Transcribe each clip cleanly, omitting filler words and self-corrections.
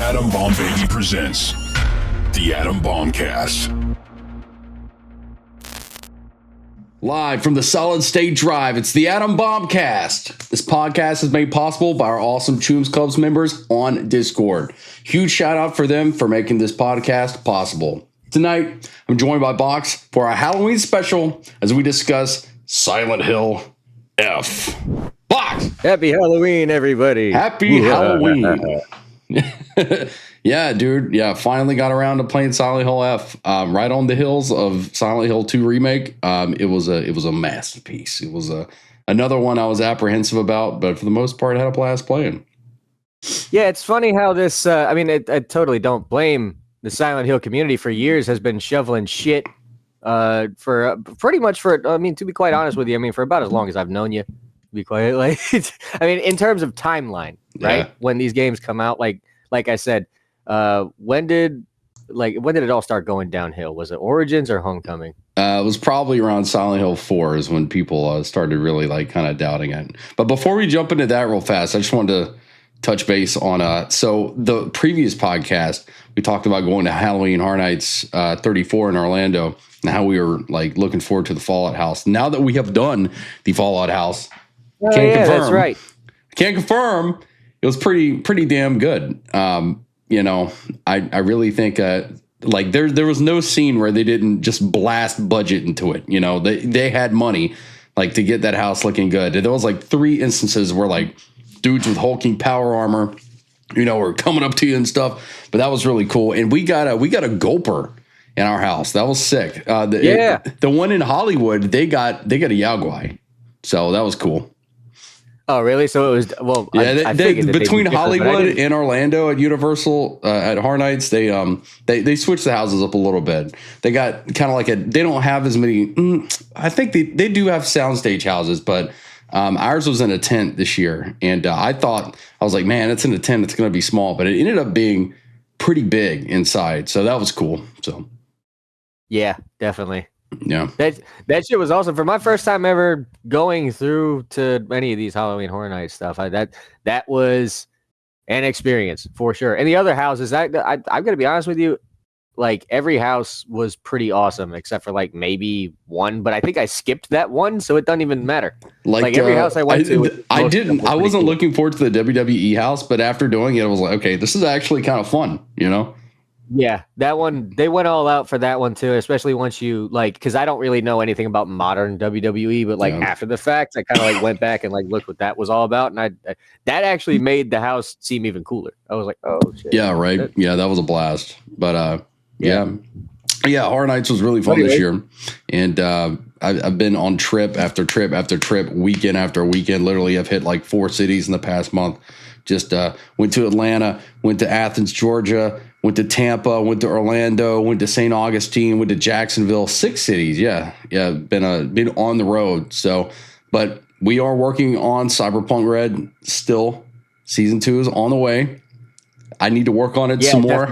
Adam Bomb Baby presents the Adam Bombcast. Live from the Solid State Drive, it's the Adam Bombcast. This podcast is made possible by our awesome Chooms Clubs members on Discord. Huge shout out for them for making this podcast possible. Tonight, I'm joined by Box for our Halloween special as we discuss Silent Hill F. Box! Happy Halloween, everybody. Happy Halloween. Yeah, dude. Yeah, finally got around to playing Silent Hill F. Right on the heels of Silent Hill 2 remake. It was a masterpiece. It was another one I was apprehensive about, but for the most part, I had a blast playing. Yeah, it's funny how this. I totally don't blame the Silent Hill community. For years has been shoveling shit. For pretty much for. I mean, to be quite honest with you, I mean, for about as long as I've known you. To be quite like, I mean, in terms of timeline, right? Yeah. When these games come out, like I said. When did it all start going downhill? Was it Origins or Homecoming? It was probably around Silent Hill 4 is when people started really like kind of doubting it. But before we jump into that real fast, I just wanted to touch base on so the previous podcast we talked about going to Halloween Horror Nights 34 in Orlando and how we were like looking forward to the Fallout house. Now that we have done the Fallout house, Confirm. That's right. Can't confirm. It was pretty damn good. You know, I really think like there was no scene where they didn't just blast budget into it. You know, they had money like to get that house looking good. There was like 3 instances where like dudes with hulking power armor, you know, were coming up to you and stuff. But that was really cool. And we got a gulper in our house. That was sick. The one in Hollywood, they got a Yaguai. So that was cool. Oh, really? So it was, well, yeah, I figured between Hollywood and Orlando at Universal at Horror Nights, they switched the houses up a little bit. They got kind of like they don't have as many. I think they do have soundstage houses, but ours was in a tent this year. And I was like, man, it's in a tent. It's going to be small, but it ended up being pretty big inside. So that was cool. So. Yeah, definitely. Yeah, that shit was awesome. For my first time ever going through to any of these Halloween Horror Nights stuff, that was an experience for sure. And the other houses, I'm gonna be honest with you, like every house was pretty awesome except for like maybe one, but I think I skipped that one, so it doesn't even matter. Like every house I went to, I wasn't looking forward to the WWE house, but after doing it, I was like, okay, this is actually kind of fun, you know. Yeah, that one, they went all out for that one too, especially once you like, because I don't really know anything about modern WWE, but like after the fact, I kind of like went back and like looked what that was all about, and that actually made the house seem even cooler. I was like, oh shit. Yeah, right. Yeah, that was a blast. But yeah, Horror Nights was really fun this year, and I've been on trip after trip after trip, weekend after weekend. Literally, I've hit like 4 cities in the past month. Just went to Atlanta, went to Athens, Georgia. Went to Tampa, went to Orlando, went to St. Augustine, went to Jacksonville, 6 cities. Yeah. Been on the road. So, but we are working on Cyberpunk Red still. Season 2 is on the way. I need to work on it some more.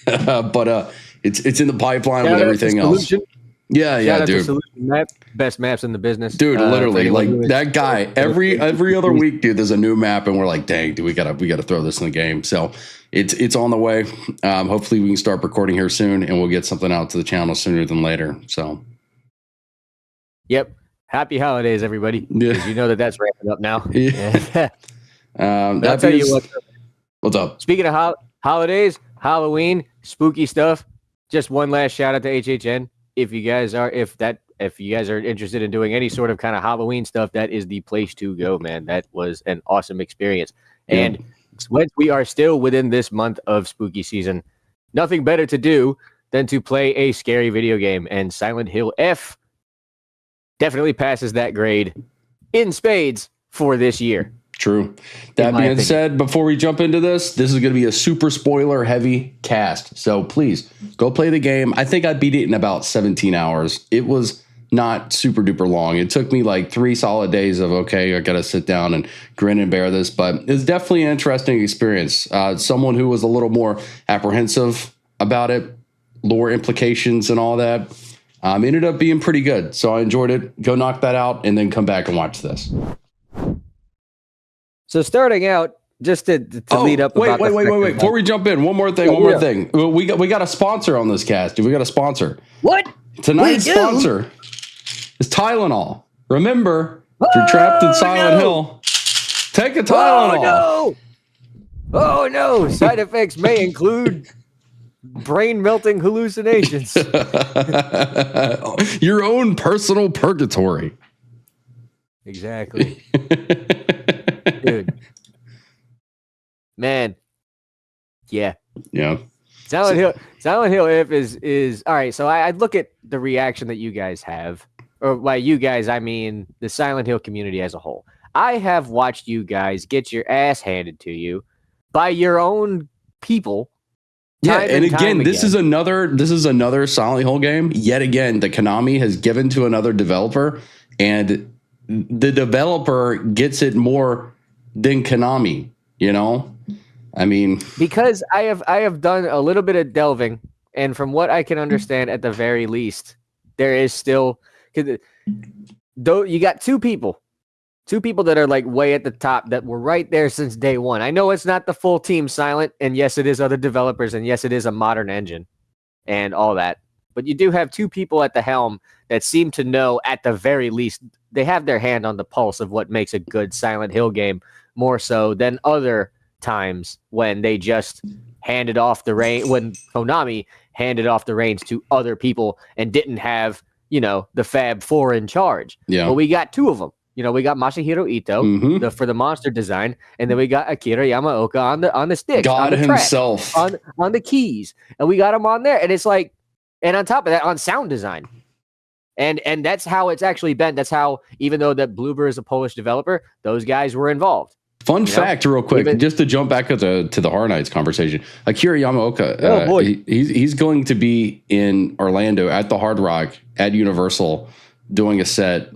But it's in the pipipeline with everything else. Yeah, dude. Best maps in the business, dude. Literally, like that guy. Every other week, dude. There's a new map, and we're like, dang, dude, we gotta throw this in the game. So it's on the way. Hopefully, we can start recording here soon, and we'll get something out to the channel sooner than later. So, yep. Happy holidays, everybody. Yeah. You know that's ramping up now. Yeah. I'll tell you what's up. Speaking of holidays, Halloween, spooky stuff. Just one last shout out to HHN. If you guys are interested in doing any sort of kind of Halloween stuff, that is the place to go, man. That was an awesome experience. And once we are still within this month of spooky season, nothing better to do than to play a scary video game. And Silent Hill F definitely passes that grade in spades for this year. True. That being said, before we jump into this is going to be a super spoiler heavy cast. So please go play the game. I think I beat it in about 17 hours. It was not super duper long. It took me like 3 solid days of, okay, I got to sit down and grin and bear this, but it's definitely an interesting experience. Someone who was a little more apprehensive about it, lore implications and all that, ended up being pretty good. So I enjoyed it. Go knock that out and then come back and watch this. So starting out, just to lead up. Wait. about the fact Wait. of, Before we jump in, one more thing. We got a sponsor on this cast. We got a sponsor. What? Tonight's sponsor is Tylenol. Remember, if you're trapped in Silent Hill, take a Tylenol. Oh no! Side effects may include brain melting hallucinations. Your own personal purgatory. Exactly. Dude. Man. Yeah. Silent Hill if is all right. So I look at the reaction that you guys have, or by you guys, I mean the Silent Hill community as a whole. I have watched you guys get your ass handed to you by your own people. And again, this is another Silent Hill game. Yet again, the Konami has given to another developer, and the developer gets it more than Konami. I mean, because I have done a little bit of delving, and from what I can understand, at the very least, there is still, though you got two people that are like way at the top that were right there since day one. I know it's not the full team Silent, and yes, it is other developers, and yes, it is a modern engine and all that. But you do have two people at the helm that seem to know, at the very least, they have their hand on the pulse of what makes a good Silent Hill game, more so than other times when they just handed off the reins, when Konami handed off the reins to other people and didn't have, the Fab Four in charge. Yeah. But we got two of them. We got Masahiro Ito for the monster design, and then we got Akira Yamaoka on the sticks, God on the himself, track, on the keys, and we got him on there. And it's like, and on top of that, on sound design, and that's how it's actually been. That's how, even though that Bloober is a Polish developer, those guys were involved. Fun fact, real quick, just to jump back to the Horror Nights conversation. Akira Yamaoka, he's going to be in Orlando at the Hard Rock at Universal doing a set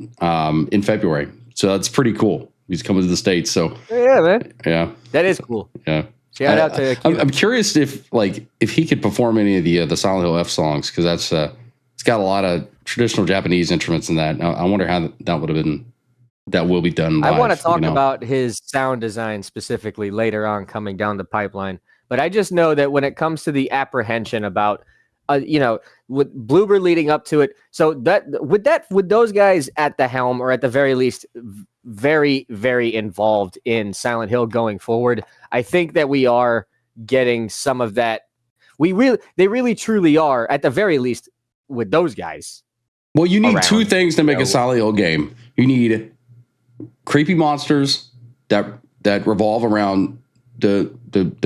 in February. So that's pretty cool. He's coming to the States. So yeah, man. Yeah, that is cool. Yeah. Shout out to Akira. I'm curious if he could perform any of the Silent Hill F songs, because that's it's got a lot of traditional Japanese instruments in that. I wonder how that would have been. That will be done live. I want to talk about his sound design specifically later on, coming down the pipeline. But I just know that when it comes to the apprehension about, with Bloober leading up to it, so with those guys at the helm, or at the very least, very, very involved in Silent Hill going forward, I think that we are getting some of that. They really truly are, at the very least, with those guys. Well, you need two things to make a Silent Hill game. You need creepy monsters that revolve around the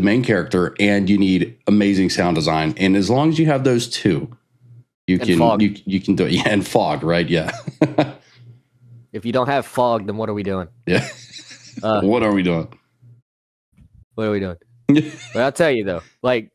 main character, and you need amazing sound design. And as long as you have those two, you can do it. Yeah, and fog, right? Yeah. If you don't have fog, then what are we doing? Yeah. What are we doing? What are we doing? But I'll tell you though, like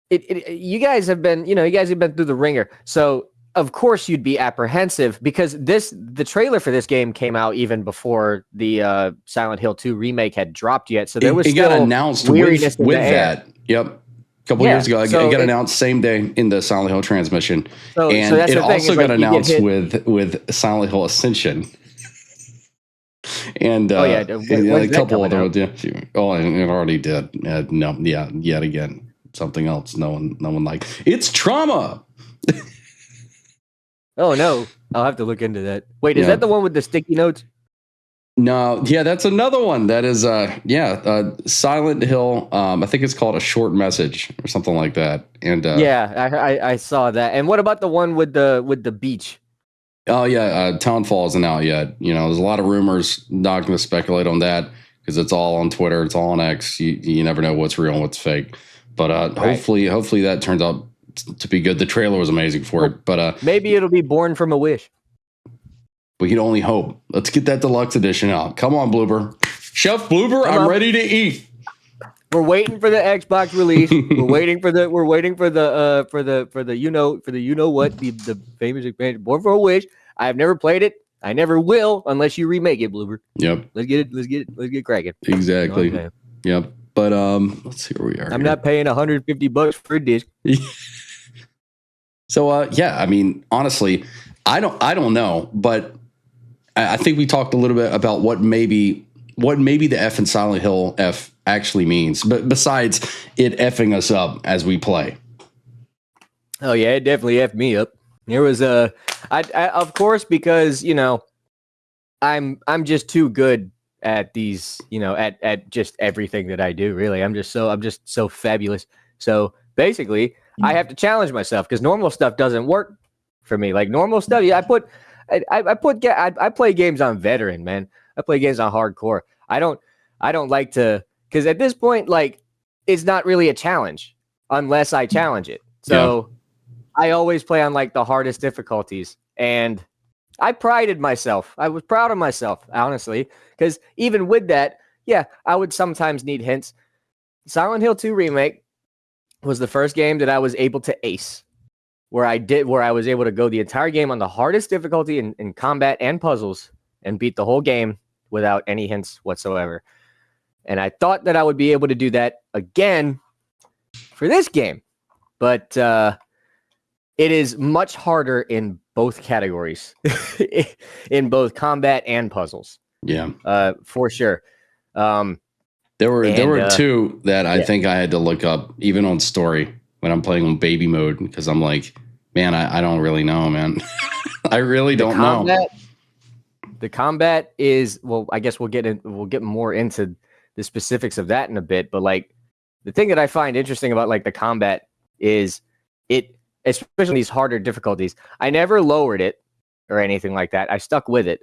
you guys have been through the ringer, so of course you'd be apprehensive, because the trailer for this game came out even before the Silent Hill 2 remake had dropped yet. So there was still got announced with that. Yep. A couple years ago, it got announced same day in the Silent Hill transmission. So that's it also got announced with Silent Hill Ascension. And a couple other ones. Yeah. Oh, and it already did. Yet again, something else no one liked. It's Trauma. Oh no, I'll have to look into that. Wait, is that the one with the sticky notes? No, that's another one. That is Silent Hill. I think it's called A Short Message or something like that. And I saw that. And what about the one with the beach? Oh yeah, Townfall isn't out yet. There's a lot of rumors. Not going to speculate on that because it's all on Twitter. It's all on X. You never know what's real and what's fake. But hopefully that turns out to be good. The trailer was amazing for it, but maybe it'll be Born from a Wish. We can only hope. Let's get that deluxe edition out. Come on, Bloober. Chef Bloober, I'm ready to eat. We're waiting for the Xbox release. We're waiting for the the famous expansion, Born from a Wish. I've never played it. I never will unless you remake it, Bloober. Yep. Let's get cracking. Exactly. Yep. But let's see where we are. I'm not paying $150 for a disc. So I mean, honestly, I don't know, but I think we talked a little bit about what maybe what maybe the F in Silent Hill F actually means, but besides it effing us up as we play. Oh yeah, it definitely effed me up. There was I of course, because I'm just too good at these, at just everything that I do. Really, I'm just so fabulous. So basically, I have to challenge myself because normal stuff doesn't work for me. Like normal stuff, yeah, I play games on veteran, man. I play games on hardcore. I don't like to, because at this point, like, it's not really a challenge unless I challenge it. So I always play on like the hardest difficulties, and I prided myself. I was proud of myself, honestly, because even with that, yeah, I would sometimes need hints. Silent Hill 2 Remake was the first game that I was able to ace, where I was able to go the entire game on the hardest difficulty in combat and puzzles and beat the whole game without any hints whatsoever. And I thought that I would be able to do that again for this game, but it is much harder in both categories, in both combat and puzzles. Yeah, for sure. There were two that I think I had to look up even on story when I'm playing on baby mode, because I'm like, man, I don't really know, man. I really don't know. The combat is, well, I guess we'll get more into the specifics of that in a bit, but like the thing that I find interesting about like the combat is it, especially these harder difficulties, I never lowered it or anything like that. I stuck with it.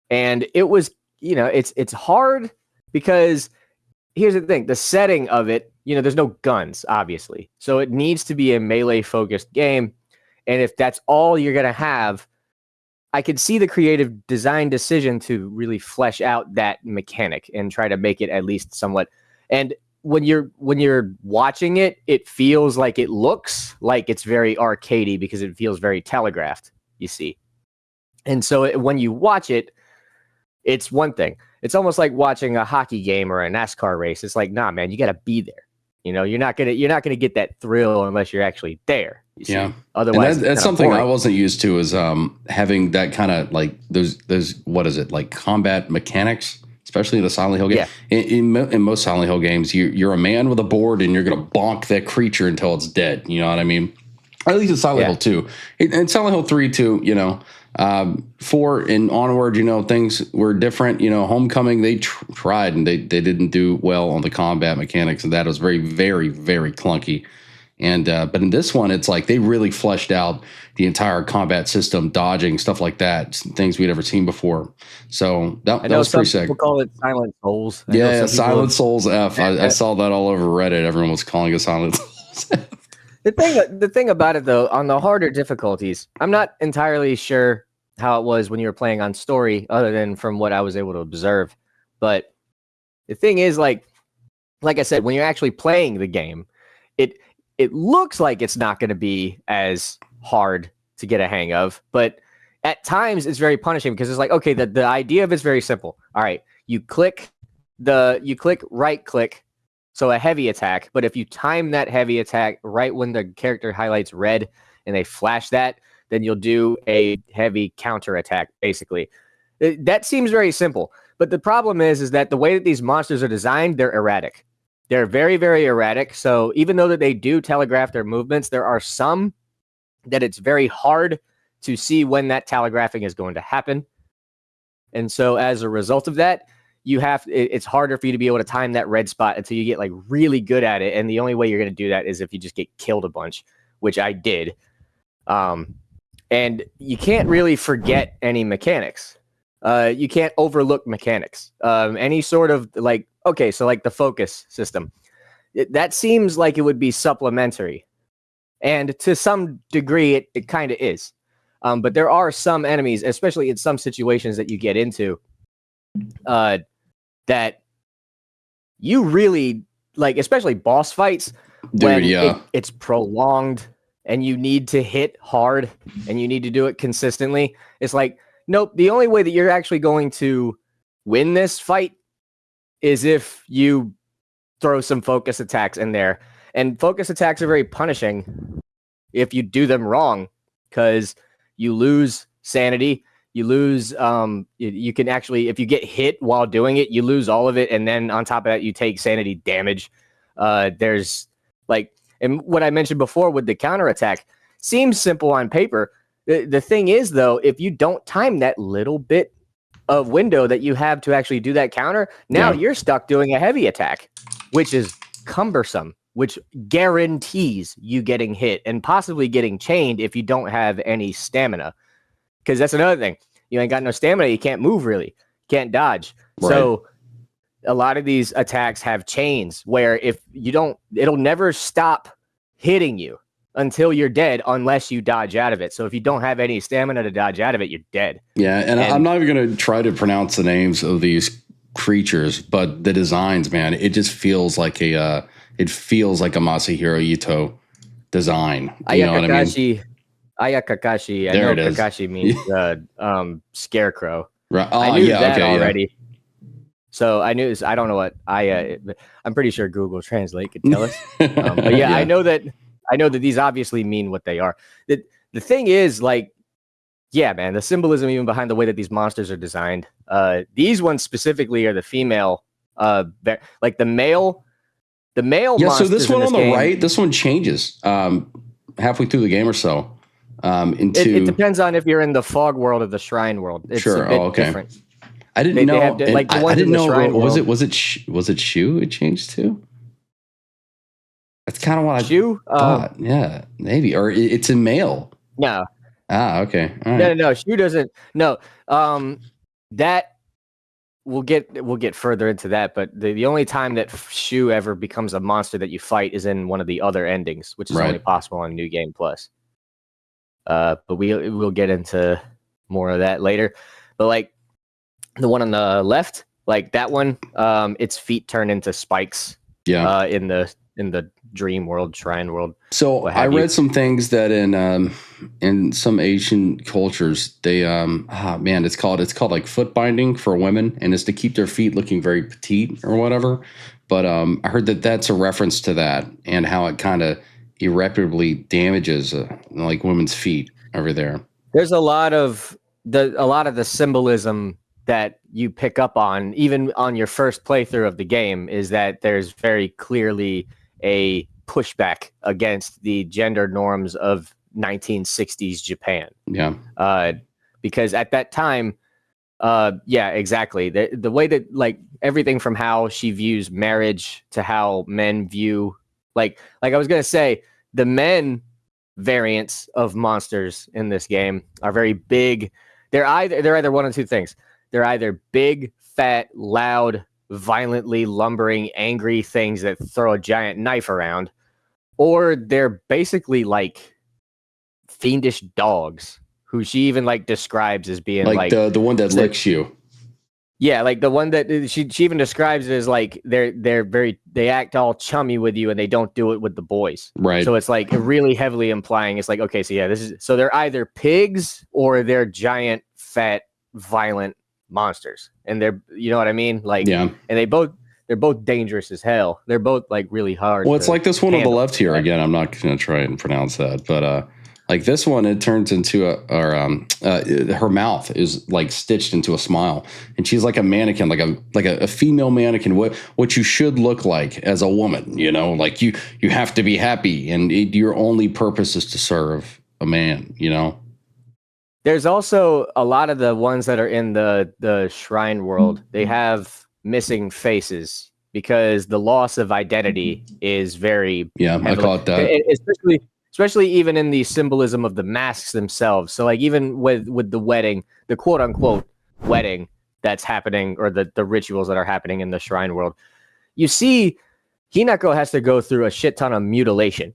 And it was, it's hard because here's the thing, the setting of it, there's no guns, obviously. So it needs to be a melee focused game. And if that's all you're going to have, I could see the creative design decision to really flesh out that mechanic and try to make it at least somewhat. And when you're watching it, it feels like it looks like it's very arcadey because it feels very telegraphed, you see. And so when you watch it, it's one thing. It's almost like watching a hockey game or a NASCAR race. It's like, nah, man, you got to be there. You're not gonna get that thrill unless you're actually there. You see? Yeah. Otherwise, and that's something boring. I wasn't used to, is having that kind of like those what is it, like combat mechanics, especially in the Silent Hill game. Yeah. In most Silent Hill games, you're a man with a board and you're gonna bonk that creature until it's dead. You know what I mean? At least in Silent Hill 2. And Silent Hill 3 too, 4 and onward, things were different. Homecoming, they tried and they didn't do well on the combat mechanics, and that was very, very, very clunky. And but in this one, it's like they really fleshed out the entire combat system, dodging, stuff like that, things we'd never seen before. So that was pretty sick. People call it Silent Souls. Silent Souls F. I saw that all over Reddit. Everyone was calling it Silent Souls F. The thing about it, though, on the harder difficulties, I'm not entirely sure how it was when you were playing on story, other than from what I was able to observe. But the thing is, like I said, when you're actually playing the game, it looks like it's not going to be as hard to get a hang of, but at times it's very punishing because it's like, okay, the idea of it's very simple. All right, you click right click. So a heavy attack, but if you time that heavy attack right when the character highlights red and they flash that, then you'll do a heavy counter attack, basically. That seems very simple, but the problem is that the way that these monsters are designed, they're erratic. They're very, very erratic. So even though that they do telegraph their movements, there are some that it's very hard to see when that telegraphing is going to happen. And so as a result of that, it's harder for you to be able to time that red spot until you get like really good at it. And the only way you're going to do that is if you just get killed a bunch, which I did. And you can't really forget any mechanics. You can't overlook mechanics. Any sort of like, okay, so like the focus system, that seems like it would be supplementary. And to some degree, it kind of is. But there are some enemies, especially in some situations that you get into, that you really like, especially boss fights, when it's prolonged and you need to hit hard and you need to do it consistently. It's like, nope, the only way that you're actually going to win this fight is if you throw some focus attacks in there. And focus attacks are very punishing if you do them wrong, because you lose sanity, You lose. You can actually, if you get hit while doing it, you lose all of it, and then on top of that, you take sanity damage. There's like, and what I mentioned before with the counterattack seems simple on paper. The thing is, though, if you don't time that little bit of window that you have to actually do that counter, now you're stuck doing a heavy attack, which is cumbersome, which guarantees you getting hit and possibly getting chained if you don't have any stamina. Because that's another thing. You ain't got no stamina, you can't move really, can't dodge. Right. So a lot of these attacks have chains where if you don't, it'll never stop hitting you until you're dead unless you dodge out of it. So if you don't have any stamina to dodge out of it, you're dead. Yeah, and I'm not even going to try to pronounce the names of these creatures, but the designs, man, it just feels like a Masahiro Ito design. You know what I mean? Ayakakashi. I know Kakashi means scarecrow. Right. I knew that already. Yeah. So I knew this. I don't know what I'm pretty sure Google Translate could tell us. But yeah, I know that these obviously mean what they are. The thing is, like, yeah, man, the symbolism even behind the way that these monsters are designed. These ones specifically are the female. Like the male. Yeah. So this one on the right, this one changes halfway through the game or so. It depends on if you're in the fog world or the shrine world. It's a bit different. I didn't know. Like the ones I didn't know. Was it Shu? It changed to. That's kind of what Shu? I thought. Yeah, maybe, or it's in male. No. Ah, okay. All right. No. Shu doesn't. No. That we'll get further into that. But the only time that Shu ever becomes a monster that you fight is in one of the other endings, which is only possible on New Game Plus. But we'll get into more of that later. But like the one on the left, like that one, its feet turn into spikes. Yeah. In the dream world, shrine world. So I read some things that in some Asian cultures they it's called like foot binding for women, and it's to keep their feet looking very petite or whatever. But I heard that that's a reference to that and how it kind of irreparably damages like women's feet over there. There's a lot of the symbolism that you pick up on even on your first playthrough of the game is that there's very clearly a pushback against the gender norms of 1960s Japan. Yeah. Because at that time, yeah, exactly. The way that like everything from how she views marriage to how men view like I was gonna say, the men variants of monsters in this game are very big. They're either one of two things. They're either big, fat, loud, violently lumbering, angry things that throw a giant knife around, or they're basically like fiendish dogs who she even like describes as being like the one that licks you. Yeah, like the one that she even describes it as like they act all chummy with you and they don't do it with the boys. Right. So it's like really heavily implying it's like, okay, so yeah, so they're either pigs or they're giant, fat, violent monsters. And they're, you know what I mean? Like, yeah. And they're both dangerous as hell. They're both like really hard. Well, it's like this one on the left here. Again, I'm not going to try and pronounce that, but like this one, it turns into her mouth is like stitched into a smile, and she's like a mannequin, like a female mannequin. What you should look like as a woman, you know, like you have to be happy, and your only purpose is to serve a man, you know. There's also a lot of the ones that are in the shrine world. They have missing faces because the loss of identity is very I caught that, especially even in the symbolism of the masks themselves. So like even with the wedding, the quote unquote wedding that's happening, or the rituals that are happening in the shrine world, you see Hinako has to go through a shit ton of mutilation.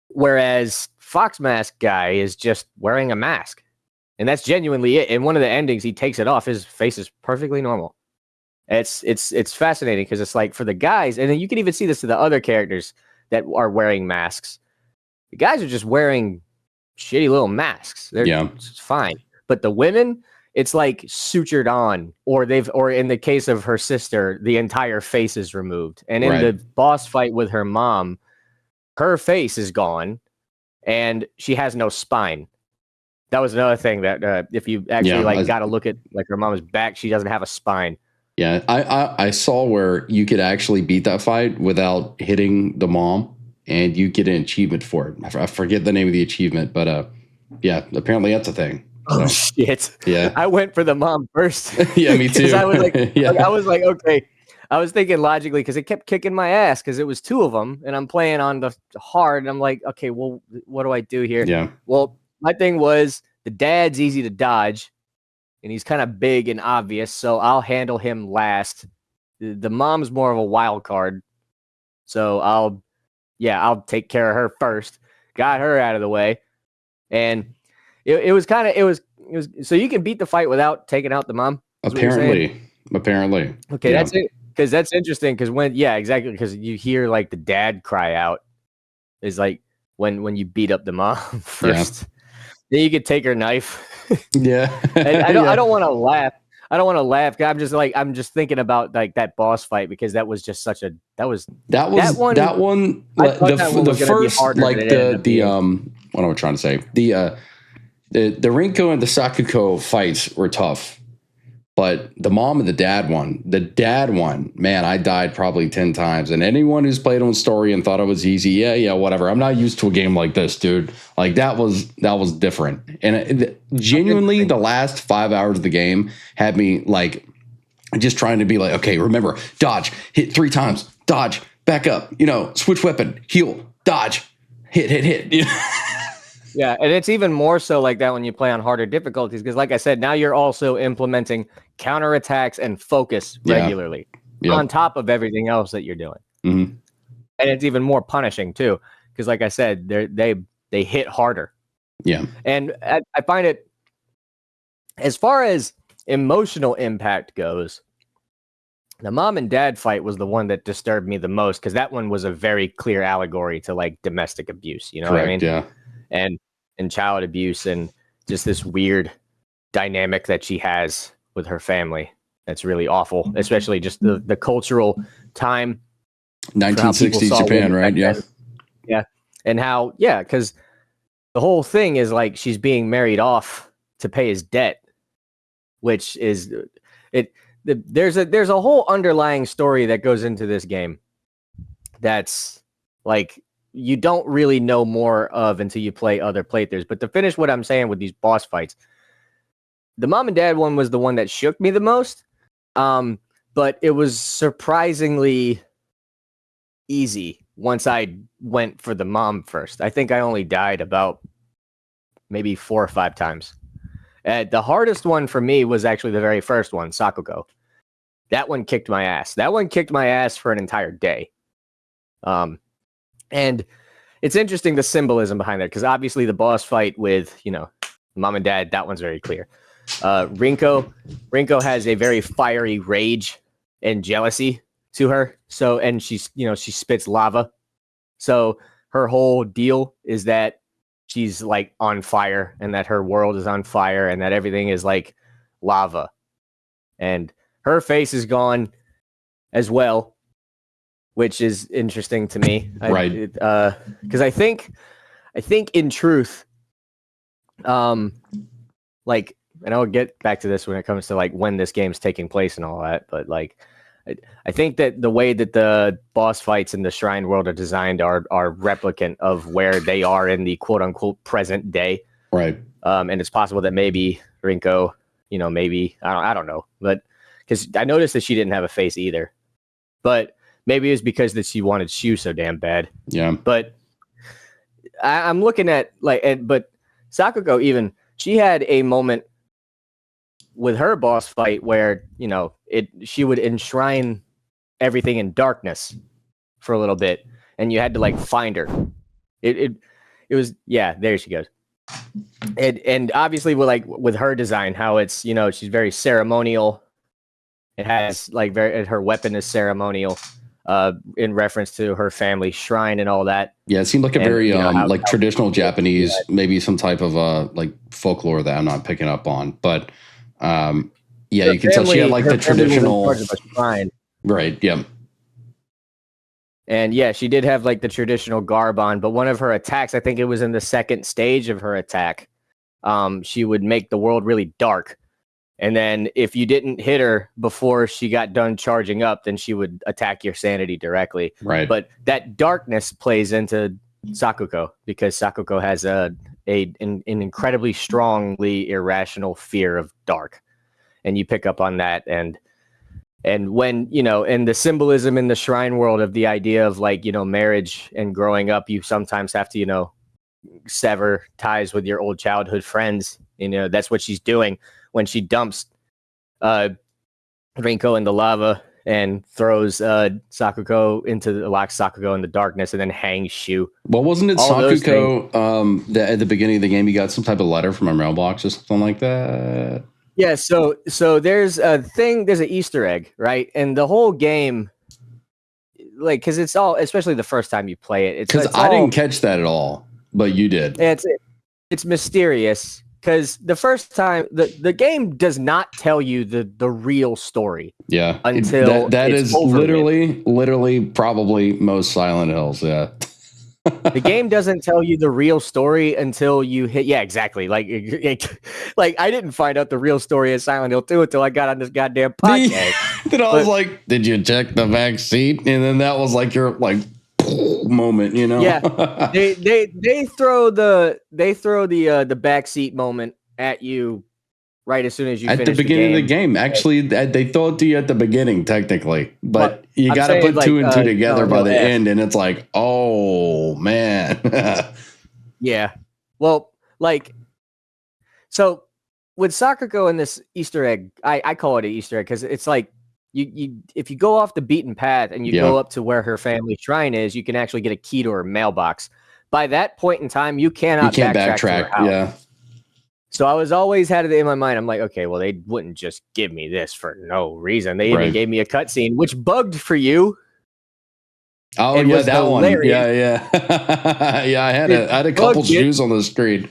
Whereas Fox Mask guy is just wearing a mask. And that's genuinely it. In one of the endings, he takes it off. His face is perfectly normal. It's fascinating because it's like for the guys, and then you can even see this to the other characters that are wearing masks. The guys are just wearing shitty little masks. They're fine. But the women, it's like sutured on, or in the case of her sister, the entire face is removed. And in the boss fight with her mom, her face is gone and she has no spine. That was another thing that if you actually Yeah, got to look at like her mom's back, she doesn't have a spine. yeah. I saw where you could actually beat that fight without hitting the mom, and you get an achievement for it. I forget the name of the achievement, but yeah, apparently that's a thing. Oh So, shit! yeah. I went for the mom first. Yeah, me too. I was like, Yeah. I was like, okay. I was thinking logically because it kept kicking my ass because it was two of them, and I'm playing on the hard. And I'm like, okay, well, what do I do here? Yeah. Well, my thing was the dad's easy to dodge, and he's kind of big and obvious, so I'll handle him last. The mom's more of a wild card, so I'll take care of her first. Got her out of the way, and it was so you can beat the fight without taking out the mom. Apparently. Okay, Yeah. that's it. Because that's interesting. Because exactly. Because you hear like the dad cry out is like when you beat up the mom first. Then you could take her knife. Yeah. And I Yeah. don't want to laugh. I don't want to laugh. I'm just thinking about like that boss fight because that was just such a that one. I thought that one was The gonna be first, harder like than it ended up being. what am I trying to say? The Rinko and the Sakuko fights were tough, but the mom and the dad one, man, I died probably 10 times. And anyone who's played on story and thought it was easy, yeah, whatever. I'm not used to a game like this, dude. Like that was different. And genuinely, the last 5 hours of the game had me like just trying to be like, okay, remember, dodge, hit 3 times, dodge, back up, switch weapon, heal, dodge, hit. Yeah, and it's even more so like that when you play on harder difficulties because, like I said, now you're also implementing counterattacks and focus regularly on top of everything else that you're doing. Mm-hmm. And it's even more punishing too because, like I said, they hit harder. Yeah, and I find it, as far as emotional impact goes, the mom and dad fight was the one that disturbed me the most because that one was a very clear allegory to like domestic abuse. You know what I mean? Yeah. And child abuse and just this weird dynamic that she has with her family. That's really awful, especially just the cultural time. 1960s Japan, right? Yeah. Yeah. And how, because the whole thing is like she's being married off to pay his debt, which is there's a whole underlying story that goes into this game that's like you don't really know more of until you play other playthroughs. But to finish what I'm saying with these boss fights, the mom and dad one was the one that shook me the most. But it was surprisingly easy once I went for the mom first. I think I only died about maybe 4 or 5 times. The hardest one for me was actually the very first one, Sakuko. That one kicked my ass. That one kicked my ass for an entire day. And it's interesting the symbolism behind that because obviously the boss fight with mom and dad, that one's very clear. Rinko has a very fiery rage and jealousy to her. So and she spits lava. So her whole deal is that she's like on fire and that her world is on fire and that everything is like lava. And her face is gone as well, which is interesting to me. Right. Because I think in truth, like, and I'll get back to this when it comes to like when this game's taking place and all that, but like, I think that the way that the boss fights in the Shrine world are designed are replicant of where they are in the quote unquote present day. Right. And it's possible that maybe Rinko, maybe, I don't know, but because I noticed that she didn't have a face either, but maybe it was because that she wanted Shu so damn bad. Yeah. But I'm looking at but Sakuko even, she had a moment with her boss fight where, she would enshrine everything in darkness for a little bit and you had to like find her. It was, there she goes. And obviously with her design, how it's, she's very ceremonial. It has her weapon is ceremonial, in reference to her family shrine and all that. Yeah, it seemed like a very traditional Japanese, maybe some type of like folklore that I'm not picking up on. But you can tell she had like the traditional shrine. Right, yeah. And she did have like the traditional garb on, but one of her attacks, I think it was in the second stage of her attack, she would make the world really dark. And then if you didn't hit her before she got done charging up, then she would attack your sanity directly. Right. But that darkness plays into Sakuko because Sakuko has an incredibly strongly irrational fear of dark. And you pick up on that. And when, and the symbolism in the shrine world of the idea of like, marriage and growing up, you sometimes have to, sever ties with your old childhood friends. That's what she's doing when she dumps Rinko in the lava and throws Sakuko locks Sakuko in the darkness and then hangs Shu. Well, wasn't it Sakuko that at the beginning of the game you got some type of letter from a mailbox or something like that? Yeah, so there's there's an Easter egg, right? And the whole game, like, because it's all, especially the first time you play it. Because I didn't catch that at all, but you did. It's mysterious. Because the first time, the game does not tell you the real story. Yeah. Until that is literally probably most Silent Hills. Yeah. The game doesn't tell you the real story until you hit. Yeah, exactly. Like I didn't find out the real story of Silent Hill 2 until I got on this goddamn podcast. Then I was like, did you check the back seat? And then that was like your moment, Yeah, they throw the backseat moment at you right as soon as you at finish the beginning the of the game. Actually, they throw it to you at the beginning, technically, but you got to put two and two together by the end, and it's like, oh man. Yeah, well, so with Sakuko and this Easter egg, I call it an Easter egg because it's like. You if you go off the beaten path and you go up to where her family shrine is, you can actually get a key to her mailbox. By that point in time, you can't backtrack. To her house. Yeah. So I was always had it in my mind. I'm like, okay, well, they wouldn't just give me this for no reason. They even gave me a cutscene, which bugged for you. Oh, yeah, that hilarious. One. Yeah. Yeah, I had a couple shoes on the screen.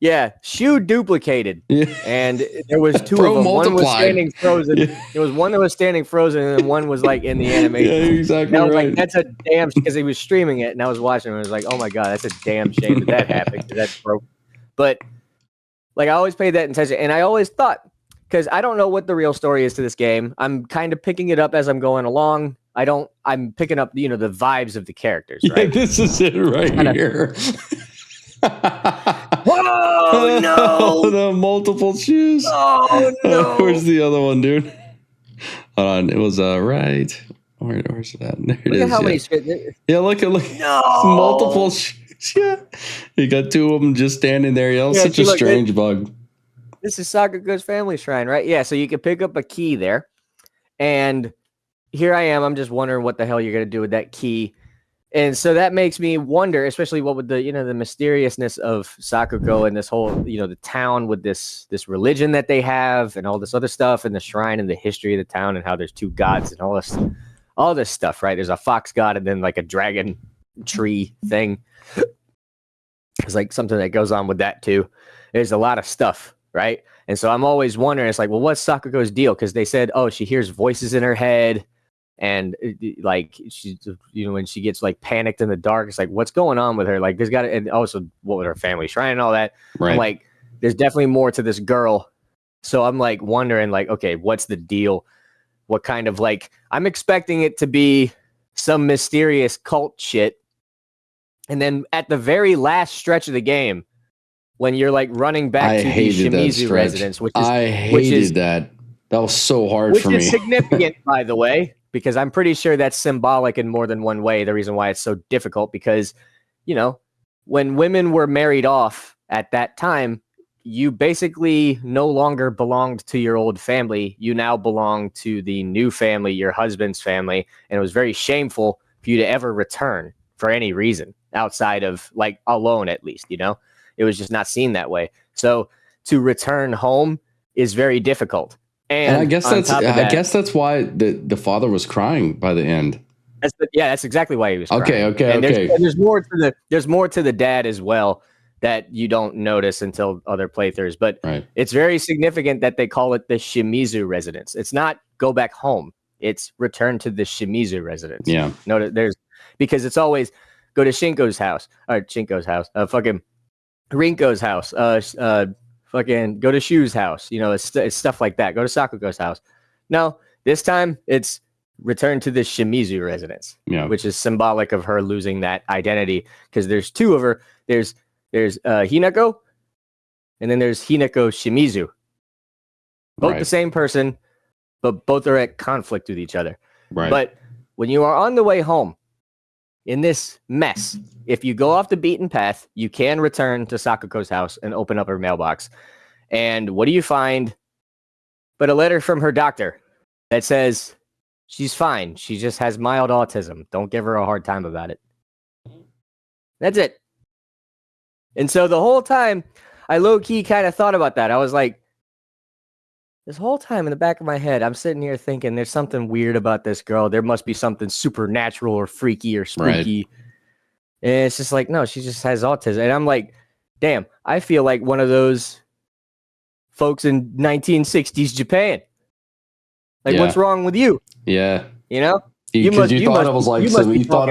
Yeah, Shu duplicated, and there was two of them. One was standing frozen. There was one that was standing frozen, and then one was like in the animation. Yeah, exactly. And I was like, "That's a damn," because he was streaming it, and I was watching. And I was like, "Oh my god, that's a damn shame that happened. That's broke." But I always paid that attention, and I always thought because I don't know what the real story is to this game. I'm kind of picking it up as I'm going along. I'm picking up the vibes of the characters. Right. Yeah, this is it here. Oh no! The multiple shoes. Oh no! Where's the other one, dude? Hold on, it was right. Where's that? There it is. Look at how many. Yeah, look. No! Multiple shoes. Yeah, you got two of them just standing there. Yeah, it's such a strange bug. This is Sakuko's family shrine, right? Yeah, so you can pick up a key there, and here I am. I'm just wondering what the hell you're gonna do with that key. And so that makes me wonder, especially what with the the mysteriousness of Sakuko and this whole the town with this religion that they have and all this other stuff and the shrine and the history of the town and how there's two gods and all this stuff, right? There's a fox god and then like a dragon tree thing. There's like something that goes on with that too. There's a lot of stuff, right? And so I'm always wondering, it's like, well, what's Sakuko's deal? Because they said, oh, she hears voices in her head. And like she, when she gets like panicked in the dark, it's like, what's going on with her? Like, there's got to, and also what with her family shrine and all that. Right. I'm like, there's definitely more to this girl. So I'm like wondering, like, okay, what's the deal? What kind of I'm expecting it to be some mysterious cult shit. And then at the very last stretch of the game, when you're like running back to the 𝑫𝑰𝑮𝑰 residence, which is that. That was so hard for me. Which is significant, by the way, because I'm pretty sure that's symbolic in more than one way. The reason why it's so difficult, because, when women were married off at that time, you basically no longer belonged to your old family. You now belong to the new family, your husband's family. And it was very shameful for you to ever return for any reason outside of alone, at least, it was just not seen that way. So to return home is very difficult. And I guess that's why the father was crying by the end. That's exactly why he was crying. Okay. There's more to the dad as well that you don't notice until other playthroughs. But It's very significant that they call it the 𝑫𝑰𝑮𝑰 residence. It's not go back home. It's return to the 𝑫𝑰𝑮𝑰 residence. Yeah. Because it's always go to Shinko's house. Fucking Rinko's house, fucking go to Shu's house. You know, it's stuff like that. Go to Sakugo's house. No, this time it's return to the Shimizu residence, which is symbolic of her losing that identity, because there's two of her. There's Hinako, and then there's Hinako Shimizu. Both the same person, but both are at conflict with each other. Right. But when you are on the way home in this mess, if you go off the beaten path, you can return to Sakuko's house and open up her mailbox. And what do you find but a letter from her doctor that says she's fine. She just has mild autism. Don't give her a hard time about it. That's it. And so the whole time, I low-key kind of thought about that. I was like, this whole time in the back of my head, I'm sitting here thinking there's something weird about this girl. There must be something supernatural or freaky or spooky. Right. And it's just like, no, she just has autism. And I'm like, damn, I feel like one of those folks in 1960s Japan. Like, what's wrong with you? Yeah. You know? You thought it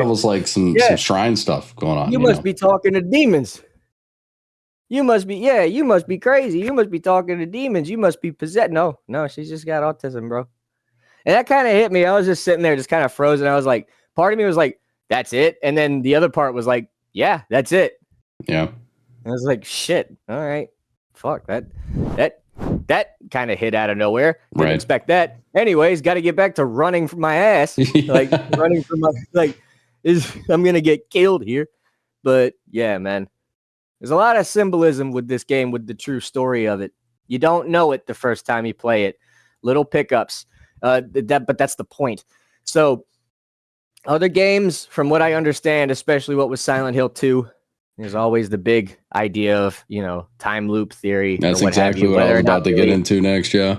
was like some shrine stuff going on. You must be talking to demons. You must be crazy. You must be talking to demons. You must be possessed. No, she's just got autism, bro. And that kind of hit me. I was just sitting there, just kind of frozen. I was like, part of me was like, that's it. And then the other part was like, yeah, that's it. Yeah. And I was like, shit. All right. Fuck that kind of hit out of nowhere. Didn't expect that. Anyways, got to get back to running from my ass. Like running from my, I'm going to get killed here. But yeah, man. There's a lot of symbolism with this game, with the true story of it. You don't know it the first time you play it. Little pickups. But that's the point. So other games, from what I understand, especially what was Silent Hill 2, there's always the big idea of, time loop theory. That's exactly what I was about to get into next, yeah.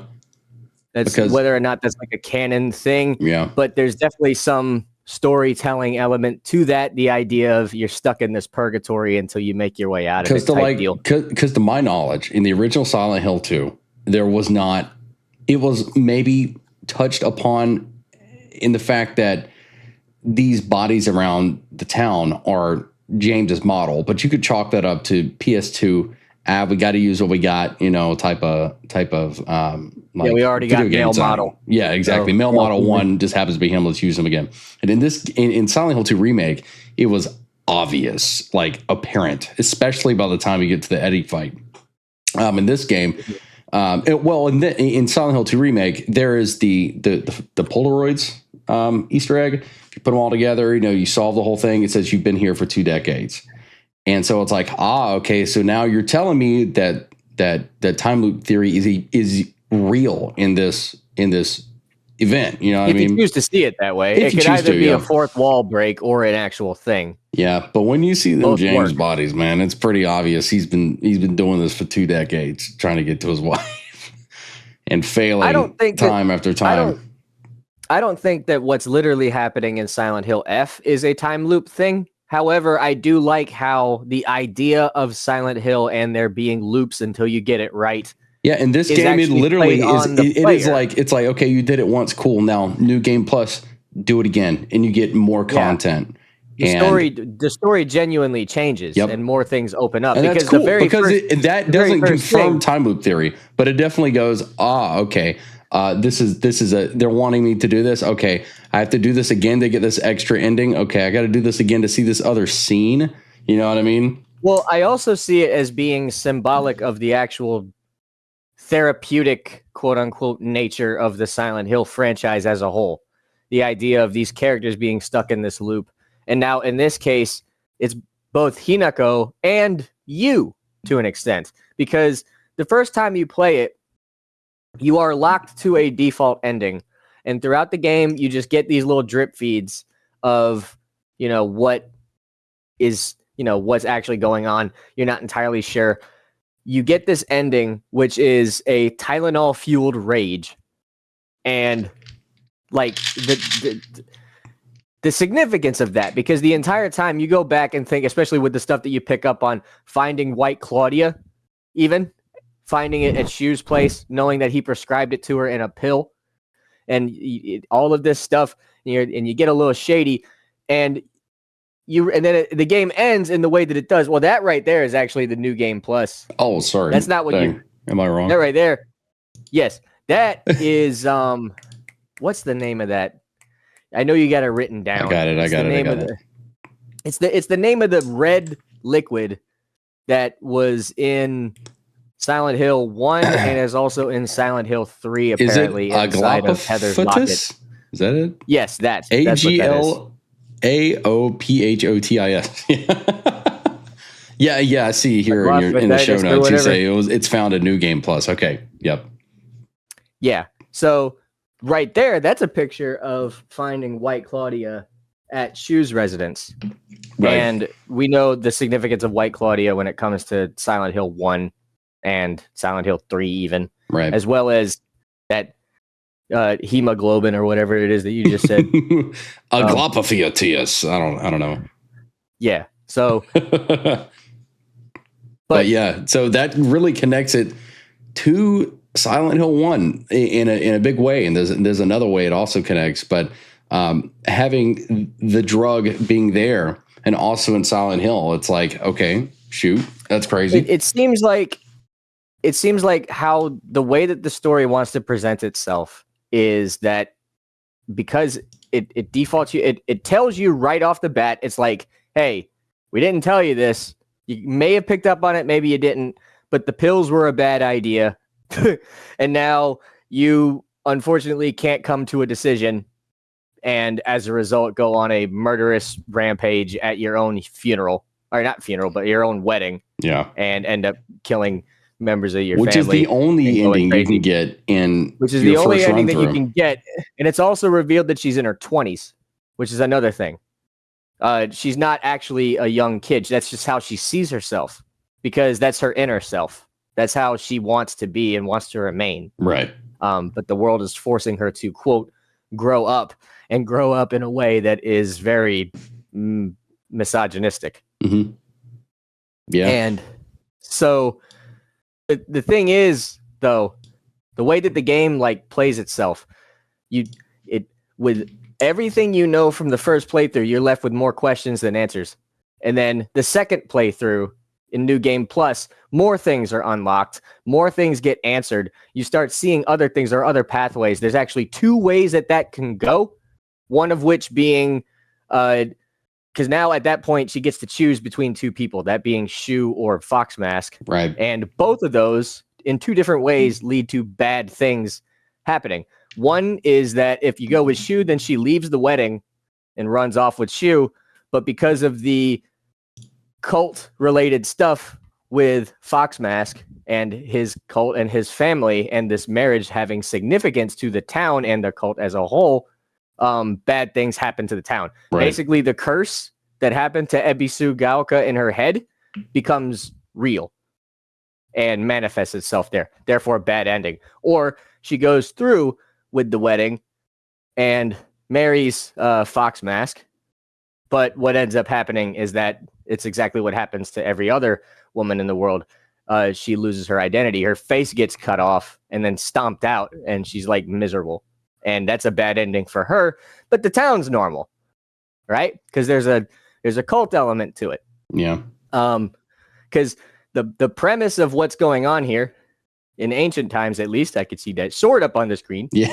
That's whether or not that's like a canon thing. Yeah. But there's definitely some storytelling element to that, the idea of you're stuck in this purgatory until you make your way out of it. Because to my knowledge, in the original Silent Hill 2, there was not, it was maybe touched upon in the fact that these bodies around the town are James's model, but you could chalk that up to PS2. We got to use what we got, type of we already got male model. Yeah, exactly. Male model 1 just happens to be him. Let's use him again. And in Silent Hill 2 remake, it was obvious, like apparent, especially by the time you get to the Eddie fight. In this game, in Silent Hill 2 remake, there is the Polaroids Easter egg. If you put them all together, you solve the whole thing. It says you've been here for 2 decades. And so it's like, okay, so now you're telling me that time loop theory is real in this event. You know what I mean? If you choose to see it that way, it could either be a fourth wall break or an actual thing. Yeah, but when you see them James bodies, man, it's pretty obvious he's been doing this for 2 decades, trying to get to his wife and failing time after time. I don't think that what's literally happening in Silent Hill F is a time loop thing. However, I do like how the idea of Silent Hill and there being loops until you get it right. Yeah, in this game, it literally is. It is like, it's like, okay, you did it once, cool. Now, new game plus, do it again, and you get more content. The story genuinely changes, and more things open up. And that's cool, that doesn't confirm time loop theory, but it definitely goes, okay. This is they're wanting me to do this. Okay, I have to do this again to get this extra ending. Okay, I got to do this again to see this other scene. You know what I mean? Well, I also see it as being symbolic of the actual therapeutic, quote unquote, nature of the Silent Hill franchise as a whole. The idea of these characters being stuck in this loop. And now in this case, it's both Hinako and you to an extent, because the first time you play it, you are locked to a default ending. And throughout the game, you just get these little drip feeds of, what is, what's actually going on. You're not entirely sure. You get this ending, which is a Tylenol-fueled rage. And, the significance of that, because the entire time you go back and think, especially with the stuff that you pick up on finding White Claudia, even, finding it at Shu's place, knowing that he prescribed it to her in a pill, and all of this stuff, and you get a little shady, and the game ends in the way that it does. Well, that right there is actually the new game plus. Oh, sorry. That's not what Dang. Am I wrong? that right there. Yes, that is what's the name of that? I know you got it written down. I got it. It's the name of the red liquid that was in Silent Hill 1 and is also in Silent Hill 3, apparently. Is it inside of Heather's locket. Is that it? Yes, that's what that is. AGLAOPHOTIS. Yeah, I see here in the show notes you say it's found a new game plus. Okay. Yep. Yeah. So right there, that's a picture of finding White Claudia at Shu's residence. Right. And we know the significance of White Claudia when it comes to Silent Hill 1 and Silent Hill 3 even. Right. As well as that hemoglobin or whatever it is that you just said. Aglopophiatius. I don't know. Yeah. So but yeah, so that really connects it to Silent Hill 1 in a big way. And there's another way it also connects, but having the drug being there and also in Silent Hill, it's like, okay, shoot, that's crazy. It seems like how the way that the story wants to present itself is that because it defaults you, it tells you right off the bat, it's like, hey, we didn't tell you this. You may have picked up on it, maybe you didn't, but the pills were a bad idea. And now you unfortunately can't come to a decision, and as a result go on a murderous rampage at your own funeral, or not funeral, but your own wedding. Yeah. And end up killing members of your family. Which is the only ending you can get in Which is the only ending that you can get. And it's also revealed that she's in her 20s, which is another thing. She's not actually a young kid. That's just how she sees herself, because that's her inner self. That's how she wants to be and wants to remain. Right. But the world is forcing her to, quote, grow up in a way that is very misogynistic. Mm-hmm. Yeah. And so the thing is, though, the way that the game like plays itself, with everything you know from the first playthrough, you're left with more questions than answers. And then the second playthrough in New Game Plus, more things are unlocked, more things get answered. You start seeing other things or other pathways. There's actually two ways that can go. One of which being, because now at that point she gets to choose between two people, that being Shu or Fox Mask. Right. And both of those, in two different ways, lead to bad things happening. One is that if you go with Shu, then she leaves the wedding and runs off with Shu. But because of the cult-related stuff with Fox Mask and his cult and his family and this marriage having significance to the town and the cult as a whole, bad things happen to the town. Right. Basically, the curse that happened to 𝑫𝑰𝑮𝑰𝑚 in her head becomes real and manifests itself there. Therefore, bad ending. Or she goes through with the wedding and marries Fox Mask. But what ends up happening is that it's exactly what happens to every other woman in the world. She loses her identity. Her face gets cut off and then stomped out, and she's like miserable. And that's a bad ending for her. But the town's normal, right? Because there's a cult element to it. Yeah. Because the premise of what's going on here, in ancient times at least, I could see that sword up on the screen. Yeah.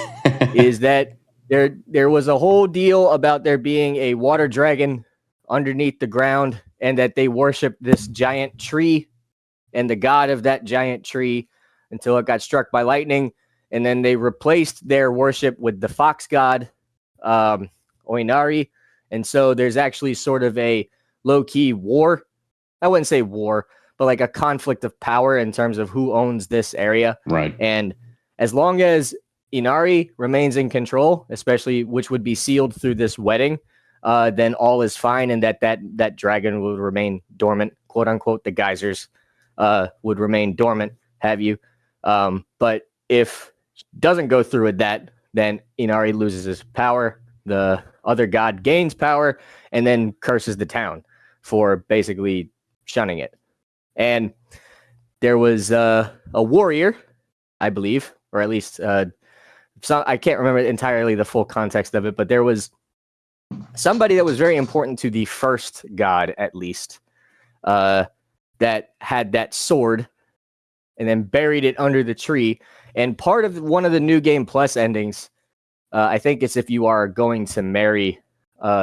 Is that there was a whole deal about there being a water dragon underneath the ground, and that they worshiped this giant tree and the god of that giant tree until it got struck by lightning. And then they replaced their worship with the fox god, Oinari. And so there's actually sort of a low-key war. I wouldn't say war, but like a conflict of power in terms of who owns this area. Right. And as long as Inari remains in control, especially which would be sealed through this wedding, then all is fine, and that dragon would remain dormant, quote unquote. The geysers would remain dormant, have you? But if doesn't go through with that, then Inari loses his power. The other god gains power and then curses the town for basically shunning it. And there was a warrior, I believe, or at least I can't remember entirely the full context of it, but there was somebody that was very important to the first god, at least, that had that sword and then buried it under the tree. And part of one of the New Game Plus endings, I think it's if you are going to marry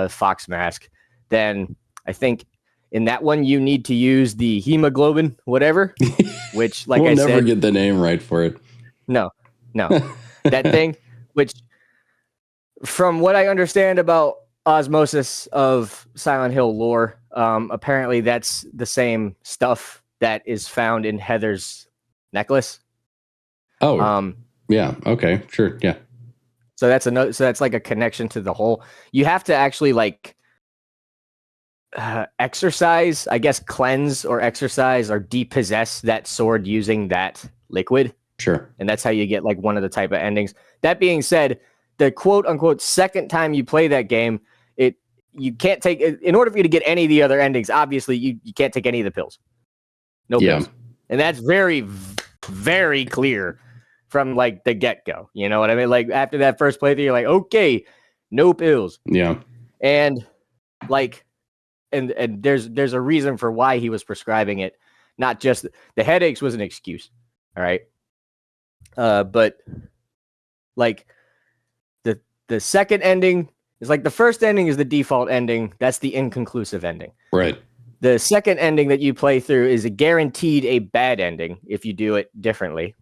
Fox Mask, then I think in that one you need to use the hemoglobin, whatever, which, like we'll I never said, get the name right for it. No, that thing, which from what I understand about osmosis of Silent Hill lore, apparently that's the same stuff that is found in Heather's necklace. Oh, yeah. Okay, sure. Yeah. So that's so that's like a connection to the whole. You have to actually like exercise, I guess, cleanse or exercise or depossess that sword using that liquid. Sure. And that's how you get like one of the type of endings. That being said, the quote unquote second time you play that game, you can't take, in order for you to get any of the other endings, obviously you can't take any of the pills. No pills. And that's very, very clear from like the get-go. You know what I mean? Like after that first playthrough, you're like, okay, no pills. Yeah. And like, and there's a reason for why he was prescribing it. Not just the headaches was an excuse. All right. But like the second ending is like the first ending is the default ending. That's the inconclusive ending. Right. The second ending that you play through is a guaranteed a bad ending if you do it differently.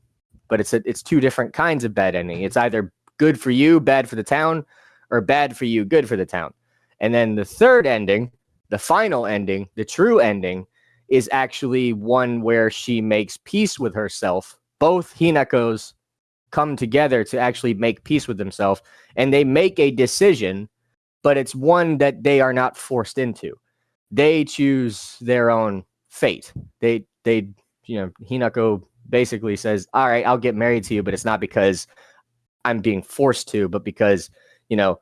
But it's two different kinds of bad ending. It's either good for you, bad for the town, or bad for you, good for the town. And then the third ending, the final ending, the true ending, is actually one where she makes peace with herself. Both Hinako's come together to actually make peace with themselves, and they make a decision, but it's one that they are not forced into. They choose their own fate. They Hinako basically says, all right, I'll get married to you, but it's not because I'm being forced to, but because, because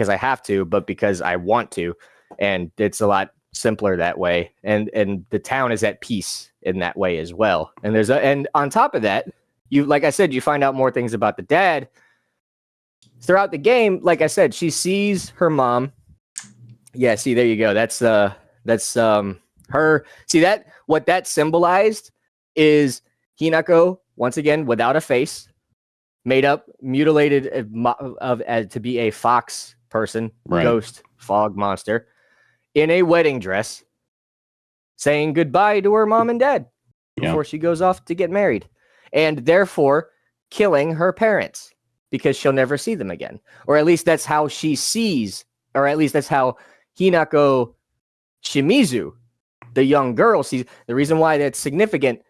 I have to, but because I want to. And it's a lot simpler that way. And the town is at peace in that way as well. And and on top of that, like I said, you find out more things about the dad throughout the game. Like I said, she sees her mom. Yeah. See, there you go. That's her. See that what that symbolized is Hinako once again without a face, made up, mutilated to be a fox person, right. Ghost, fog monster, in a wedding dress, saying goodbye to her mom and dad before she goes off to get married, and therefore killing her parents because she'll never see them again, or at least that's how she sees, or at least that's how Hinako Shimizu, the young girl, sees. The reason why that's significant,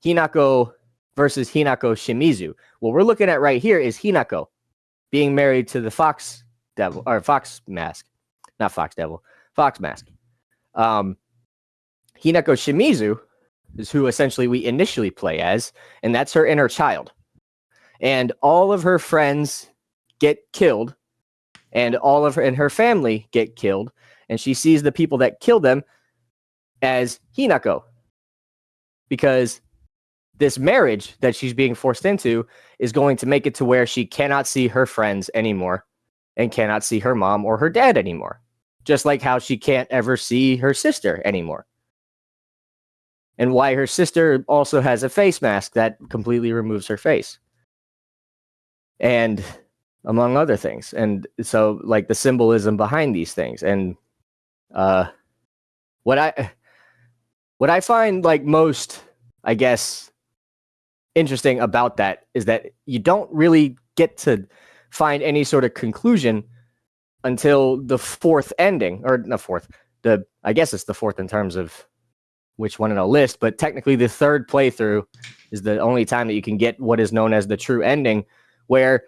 Hinako versus Hinako Shimizu. What we're looking at right here is Hinako being married to the fox devil, or fox mask, not fox devil, fox mask. Hinako Shimizu is who essentially we initially play as, and that's her inner child. And all of her friends get killed, and all of her and her family get killed, and she sees the people that kill them as Hinako, because this marriage that she's being forced into is going to make it to where she cannot see her friends anymore and cannot see her mom or her dad anymore, just like how she can't ever see her sister anymore. And why her sister also has a face mask that completely removes her face. And among other things. And so like the symbolism behind these things. And what I find like most, I guess, interesting about that is that you don't really get to find any sort of conclusion until the fourth ending, or not fourth, I guess it's the fourth in terms of which one in a list, but technically the third playthrough is the only time that you can get what is known as the true ending, where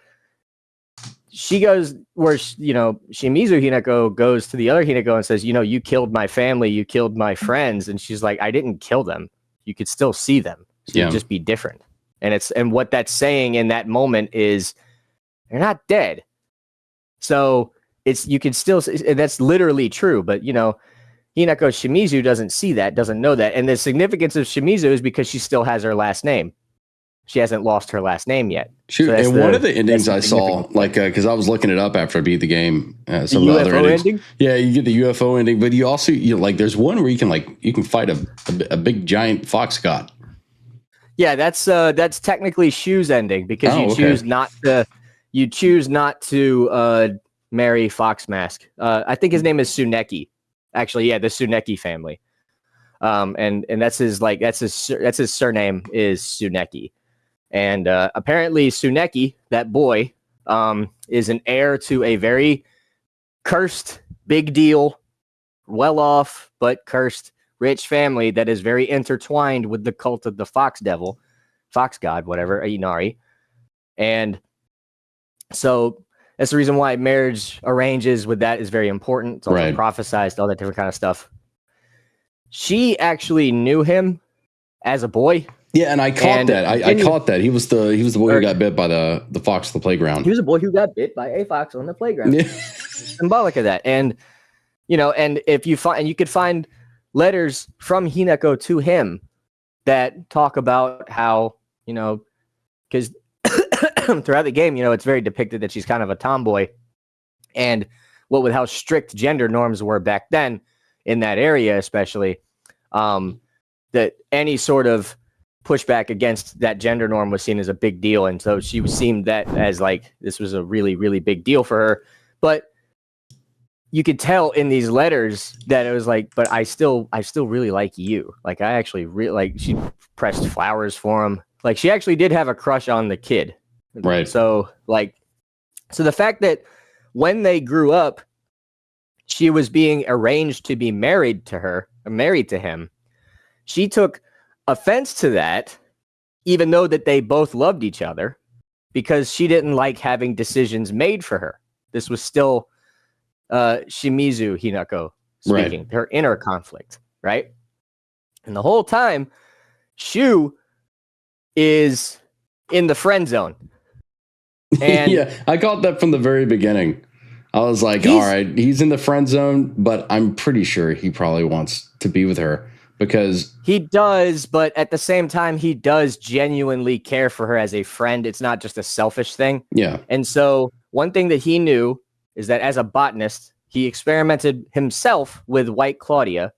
she goes, Shimizu Hinako goes to the other Hinako and says, you killed my family, you killed my friends. And she's like, I didn't kill them. You could still see them. So it'd just be different. And what that's saying in that moment is they're not dead. So you can still, that's literally true. But, Hinako Shimizu doesn't see that, doesn't know that. And the significance of Shimizu is because she still has her last name. she hasn't lost her last name yet. Shoot, So and one of the endings I saw, like, because I was looking it up after I beat the game, some of the other ending. Yeah, you get the UFO ending, but you also, like, there's one where you can fight a big giant fox god. Yeah, that's technically Shu's ending, because you choose not to marry Fox Mask. I think his name is Tsuneki. Actually, yeah, the Tsuneki family. And that's his surname is Tsuneki. And apparently Tsuneki, that boy, is an heir to a very cursed, big deal, well-off but cursed rich family that is very intertwined with the cult of the fox devil, fox god, whatever, Inari. And so that's the reason why marriage arranges with that is very important. It's also prophesized, all that different kind of stuff. She actually knew him as a boy. Yeah, and I caught that. I caught that. He was the boy who got bit by the fox on the playground. He was a boy who got bit by a fox on the playground. Yeah. Symbolic of that. And and if you find, and you could find letters from Hinako to him that talk about how, because throughout the game, it's very depicted that she's kind of a tomboy, and what with how strict gender norms were back then in that area, especially, that any sort of pushback against that gender norm was seen as a big deal. And so she seemed that as like, this was a really, really big deal for her. But you could tell in these letters that it was like, but I still really like you. Like, I actually really like, she pressed flowers for him. Like, she actually did have a crush on the kid. Right. So the fact that when they grew up, she was being arranged to be married to him. She took offense to that, even though that they both loved each other, because she didn't like having decisions made for her. This was still Shimizu Hinako speaking, her inner conflict, right? And the whole time, Shu is in the friend zone. And yeah, I caught that from the very beginning. I was like, all right, he's in the friend zone, but I'm pretty sure he probably wants to be with her. Because he does, but at the same time, he does genuinely care for her as a friend. It's not just a selfish thing. Yeah. And so one thing that he knew is that as a botanist, he experimented himself with White Claudia.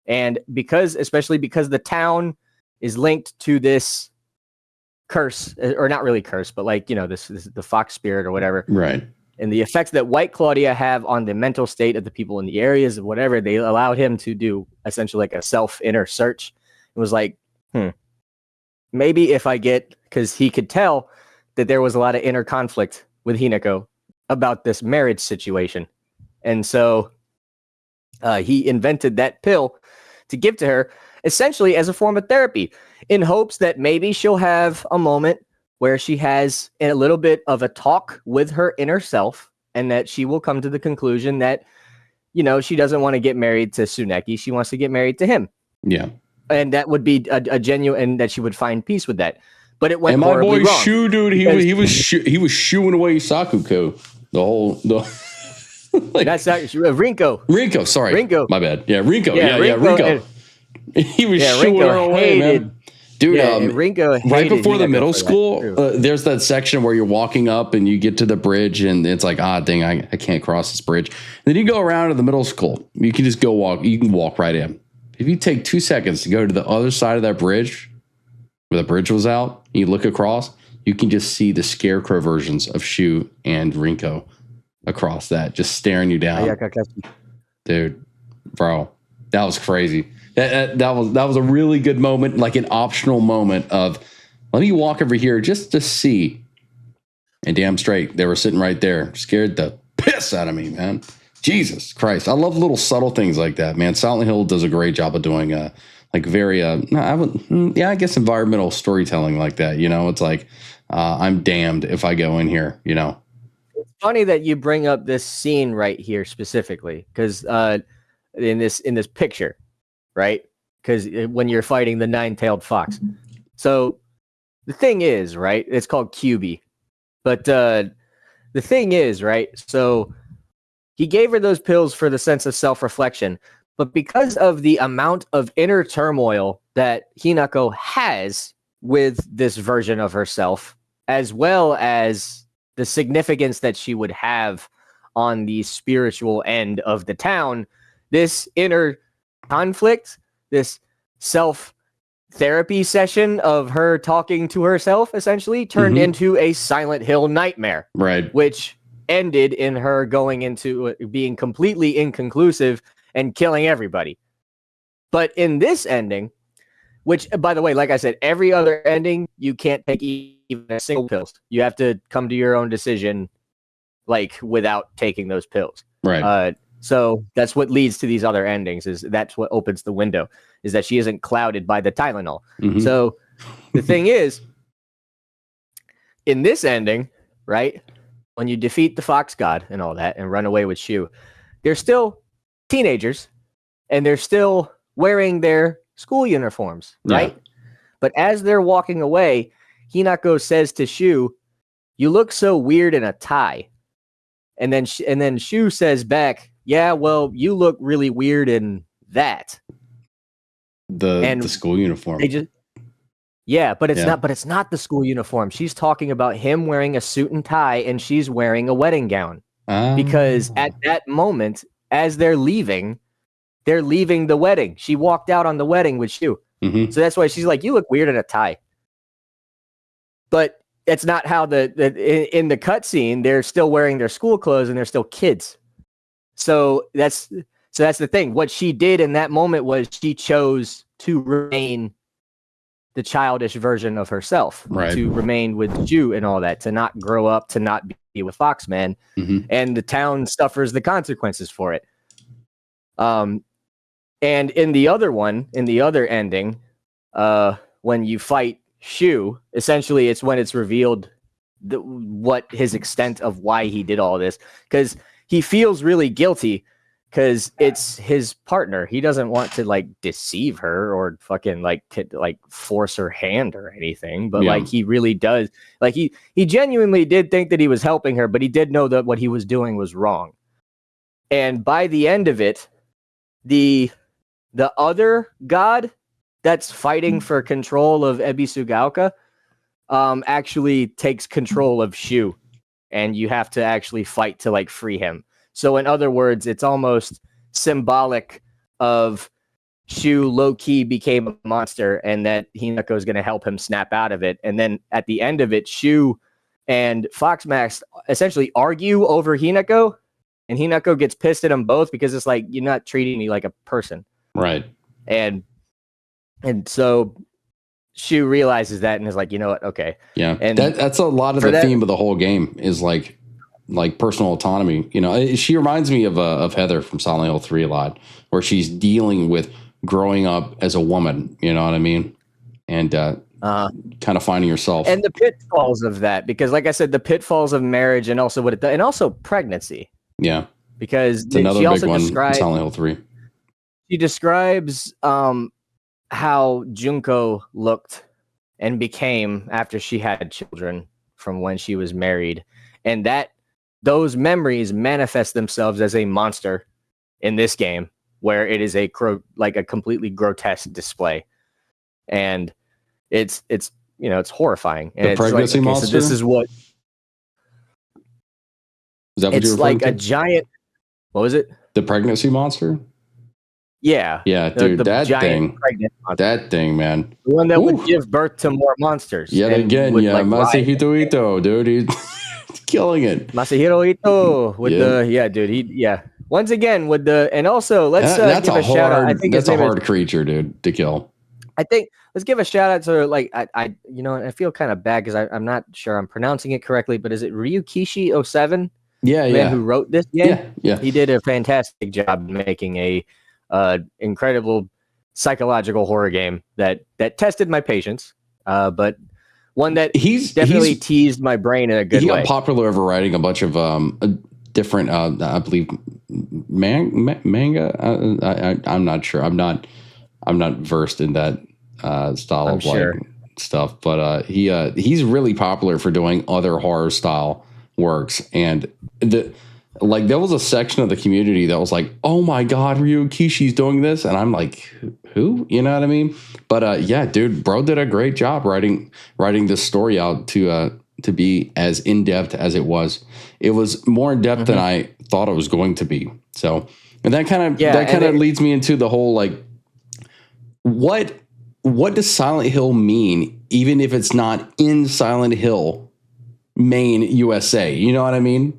And especially because the town is linked to this curse, or not really curse, but like, this the fox spirit or whatever. Right. And the effects that White Claudia have on the mental state of the people in the areas of whatever, they allowed him to do essentially like a self-inner search. It was like, maybe if I because he could tell that there was a lot of inner conflict with Hinako about this marriage situation. And so he invented that pill to give to her essentially as a form of therapy, in hopes that maybe she'll have a moment where she has a little bit of a talk with her inner self, and that she will come to the conclusion that, she doesn't want to get married to Tsuneki. She wants to get married to him. Yeah. And that would be a genuine, and that she would find peace with that. But it went horribly wrong. And my boy Shu, dude, he was shooing away Sakuko. That's not Rinko. Rinko, sorry. Rinko. My bad. Yeah, Rinko. Yeah, Rinko. He was shooing her away, man. Dude, Rinko right before the middle school, there's that section where you're walking up and you get to the bridge, and it's like, dang, I can't cross this bridge. And then you go around to the middle school. You can just you can walk right in. If you take 2 seconds to go to the other side of that bridge, where the bridge was out, and you look across, you can just see the scarecrow versions of Shu and Rinko across that, just staring you down. Dude, bro, that was crazy. That was a really good moment, like an optional moment of, let me walk over here just to see. And damn straight, they were sitting right there, scared the piss out of me, man. Jesus Christ. I love little subtle things like that, man. Silent Hill does a great job of doing I guess environmental storytelling like that. It's like, I'm damned if I go in here, It's funny that you bring up this scene right here specifically, because in this picture, right? Because when you're fighting the nine-tailed fox. So the thing is, right, it's called QB. But the thing is, right, so he gave her those pills for the sense of self-reflection. But because of the amount of inner turmoil that Hinako has, with this version of herself, as well as the significance that she would have on the spiritual end of the town, this inner conflict, this self therapy session of her talking to herself essentially turned into a Silent Hill nightmare. Right. Which ended in her going into being completely inconclusive and killing everybody. But in this ending, which, by the way, like I said, every other ending, you can't take even a single pills. You have to come to your own decision, like, without taking those pills. Right. So that's what leads to these other endings. That's what opens the window, is that she isn't clouded by the Tylenol. So the thing is, in this ending, right, when you defeat the fox god and all that and run away with Shu, they're still teenagers and they're still wearing their school uniforms, right? Yeah. But as they're walking away, Hinako says to Shu, "You look so weird in a tie." And then Shu says back, "Yeah, well, you look really weird in that." The school uniform. They just but it's not the school uniform. She's talking about him wearing a suit and tie and she's wearing a wedding gown. Because at that moment, as they're leaving the wedding. She walked out on the wedding with Shu. So that's why she's like, "You look weird in a tie." But it's not how in the cutscene, they're still wearing their school clothes and they're still kids. So that's the thing. What she did in that moment was she chose to remain the childish version of herself, right, to remain with Shu and all that, to not grow up, to not be with Foxman, and the town suffers the consequences for it. And in the other ending, when you fight Shu, essentially it's when it's revealed what his extent of why he did all this, because he feels really guilty because it's his partner. He doesn't want to like deceive her or fucking like force her hand or anything, but like he really does. Like he genuinely did think that he was helping her, but he did know that what he was doing was wrong. And by the end of it, the other god that's fighting for control of Ebisugaoka actually takes control of Shu, and you have to actually fight to like free him. So in other words, it's almost symbolic of Shu low-key became a monster and that Hinako is going to help him snap out of it. And then at the end of it, Shu and Foxmax essentially argue over Hinako, and Hinako gets pissed at them both because it's like, "You're not treating me like a person." Right. And so Shu realizes that and is like, "You know what? Okay." Yeah. And that's a lot of the theme of the whole game is like personal autonomy. You know, she reminds me of Heather from Silent Hill 3 a lot, where she's dealing with growing up as a woman. You know what I mean? And kind of finding yourself and the pitfalls of that, because like I said, the pitfalls of marriage and also what it does, and also pregnancy. Yeah. Because it's another she big also one in describes Silent Hill 3. She describes how Junko looked and became after she had children from when she was married, and that those memories manifest themselves as a monster in this game, where it is a completely grotesque display, and it's horrifying. And the pregnancy monster. So this is what. Is that what it's like a giant. What was it? The pregnancy monster. Yeah. Yeah, dude, that thing, man. The one that would give birth to more monsters. Yet again, Masahiro Ito, dude, he's killing it. Masahiro Ito with once again with the, and also let's give a shout out. I think that's a hard creature, dude, to kill. I think let's give a shout out to I feel kind of bad because I'm not sure I'm pronouncing it correctly, but is it Ryukishi 07? Yeah, who wrote this game? Yeah. He did a fantastic job making a incredible psychological horror game that tested my patience, but one that he's definitely teased my brain in a good way. He got popular over writing a bunch of different, I believe, manga. I'm not sure. I'm not versed in that style of stuff, but he's really popular for doing other horror style works, and there was a section of the community that was like, "Oh my god, Ryukishi's doing this," and I'm like, who? You know what I mean? But yeah, dude, bro did a great job writing this story out to be as in depth as it was. It was more in depth than I thought it was going to be. So, and that kind of leads me into the whole like, what does Silent Hill mean, even if it's not in Silent Hill, Maine, USA? You know what I mean?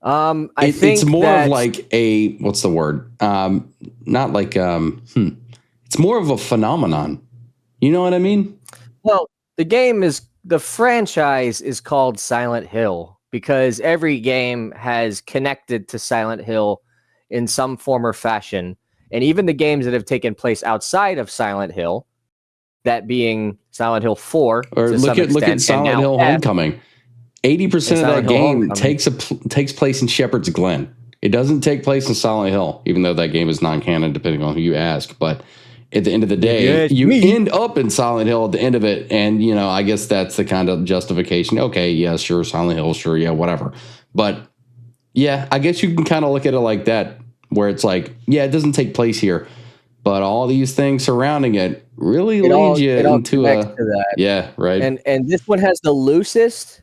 I think it's more of like a, what's the word? Not like it's more of a phenomenon. You know what I mean? Well, the franchise is called Silent Hill because every game has connected to Silent Hill in some form or fashion. And even the games that have taken place outside of Silent Hill, that being Silent Hill 4, or look at Silent Hill Homecoming. 80% of that game takes place in Shepherd's Glen. It doesn't take place in Silent Hill, even though that game is non-canon, depending on who you ask. But at the end of the day, you end up in Silent Hill at the end of it, and you know, I guess that's the kind of justification. Okay, yeah, sure, Silent Hill, sure, yeah, whatever. But yeah, I guess you can kind of look at it like that, where it's like, yeah, it doesn't take place here, but all these things surrounding it really lead you into yeah, right. And this one has the loosest,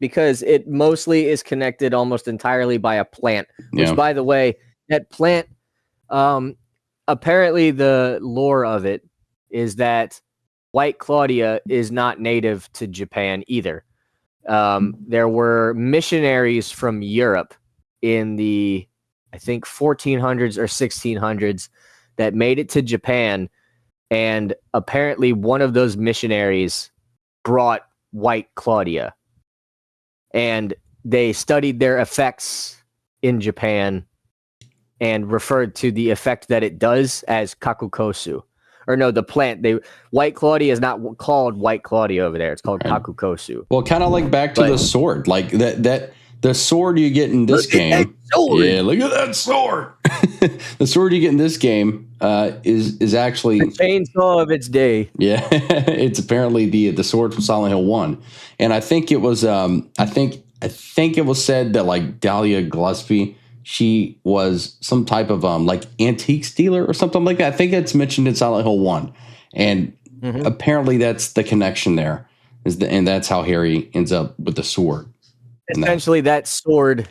because it mostly is connected almost entirely by a plant, which, by the way, that plant, apparently the lore of it is that White Claudia is not native to Japan either. There were missionaries from Europe in the, I think, 1400s or 1600s that made it to Japan, and apparently one of those missionaries brought White Claudia. And they studied their effects in Japan and referred to the effect that it does as kakukosu. Or no, the plant. White Claudia is not called White Claudia over there. It's called kakukosu. Well, kind of like back to the sword. Like that the sword you get in this game. Yeah, look at that sword. The sword you get in this game is actually a chainsaw of its day. Yeah, it's apparently the sword from Silent Hill 1. And I think it was I think it was said that like Dahlia Gillespie, she was some type of like antiques dealer or something like that. I think it's mentioned in Silent Hill 1. And apparently that's the connection there. And that's how Harry ends up with the sword. Essentially, that sword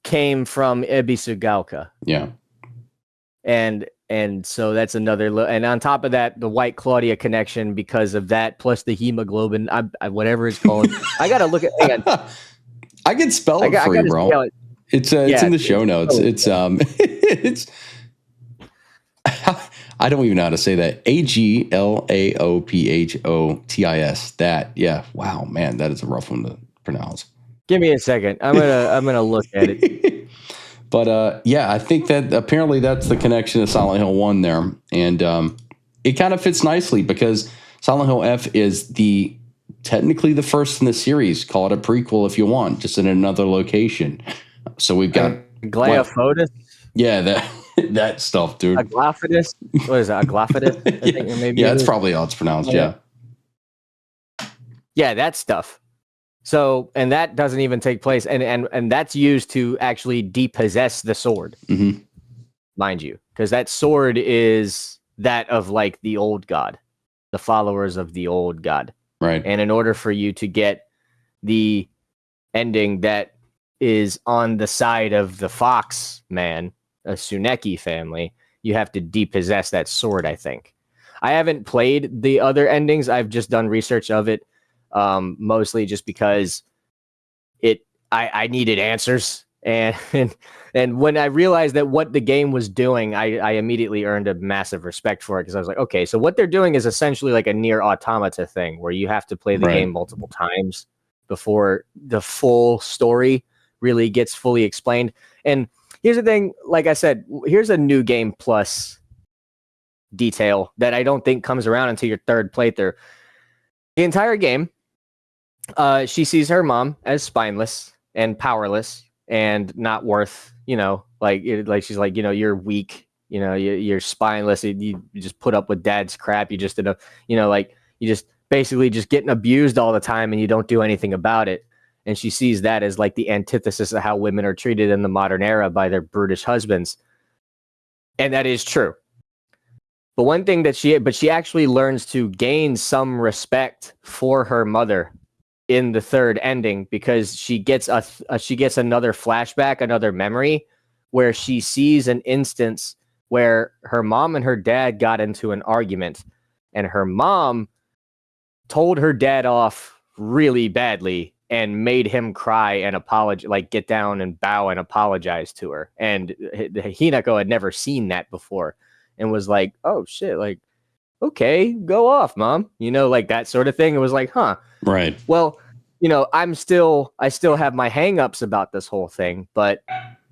came from Ebisugalka. Yeah. And so that's another, and on top of that, the White Claudia connection because of that, plus the hemoglobin, whatever it's called. I gotta look at. Hang on. I can spell it for you, bro. It's in the show notes. It's I don't even know how to say that. AGLAOPHOTIS. That, yeah. Wow, man, that is a rough one to pronounce. Give me a second. I'm gonna look at it. But yeah, I think that apparently that's the connection to Silent Hill 1 there. And it kind of fits nicely because Silent Hill F is technically the first in the series. Call it a prequel if you want, just in another location. So we've got Glyophotis. Yeah, that stuff, dude. Aglaphidus. What is that? Aglaphidus? I think maybe that's probably how it's pronounced. Yeah. Yeah, that stuff. So, and that doesn't even take place, and that's used to actually depossess the sword, mind you, because that sword is that of like the old god, the followers of the old god, right? And in order for you to get the ending that is on the side of the Fox man, a Tsuneki family, you have to depossess that sword. I think I haven't played the other endings. I've just done research of it. Mostly just because I needed answers, and when I realized that what the game was doing, I immediately earned a massive respect for it, because I was like, okay, so what they're doing is essentially like a near automata thing where you have to play the game multiple times before the full story really gets fully explained. And here's the thing, like I said, here's a new game plus detail that I don't think comes around until your third playthrough. The entire game, she sees her mom as spineless and powerless and not worth, like she's like, you're weak, you're spineless. You just put up with dad's crap. You just like you just basically just getting abused all the time and you don't do anything about it. And she sees that as like the antithesis of how women are treated in the modern era by their brutish husbands. And that is true. But one thing that she actually learns to gain some respect for her mother in the third ending, because she gets another flashback, another memory, where she sees an instance where her mom and her dad got into an argument, and her mom told her dad off really badly and made him cry and apologize, like get down and bow and apologize to her. And Hinako had never seen that before and was like, oh shit, like, okay, go off, mom. Like that sort of thing. It was like, huh. Right. Well, I still have my hangups about this whole thing, but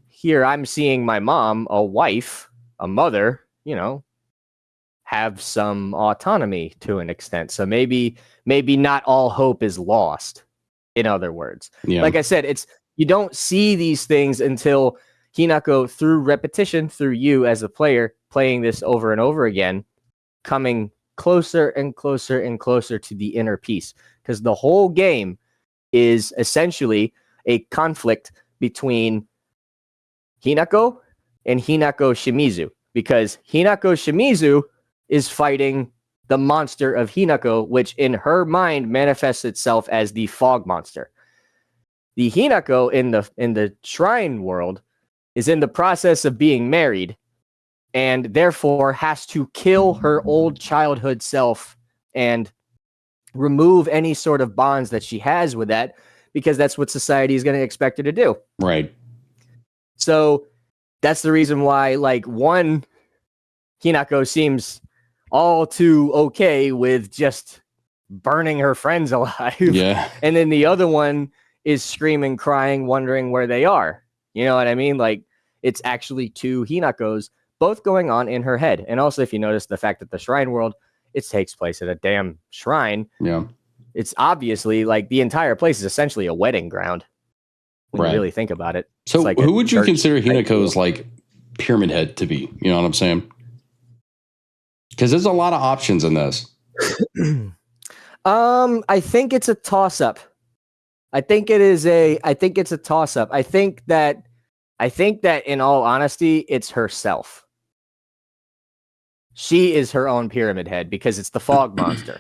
here I'm seeing my mom, a wife, a mother, have some autonomy to an extent. So maybe not all hope is lost. In other words, like I said, you don't see these things until Hinako, through repetition, through you as a player playing this over and over again, coming closer and closer and closer to the inner peace. Because the whole game is essentially a conflict between Hinako and Hinako Shimizu, because Hinako Shimizu is fighting the monster of Hinako, which in her mind manifests itself as the fog monster. The Hinako in the shrine world is in the process of being married, and therefore has to kill her old childhood self and remove any sort of bonds that she has with that, because that's what society is going to expect her to do. Right. So that's the reason why, like, one, Hinako seems all too okay with just burning her friends alive. Yeah. And then the other one is screaming, crying, wondering where they are. You know what I mean? Like, it's actually two Hinakos, both going on in her head. And also, if you notice the fact that the shrine world, it takes place at a damn shrine. Yeah. It's obviously like the entire place is essentially a wedding ground when you really think about it. So like who would you consider Hinako's like pyramid head to be? You know what I'm saying? Because there's a lot of options in this. I think it's a toss-up. I think it's a toss-up. I think that in all honesty, it's herself. She is her own pyramid head because it's the fog monster.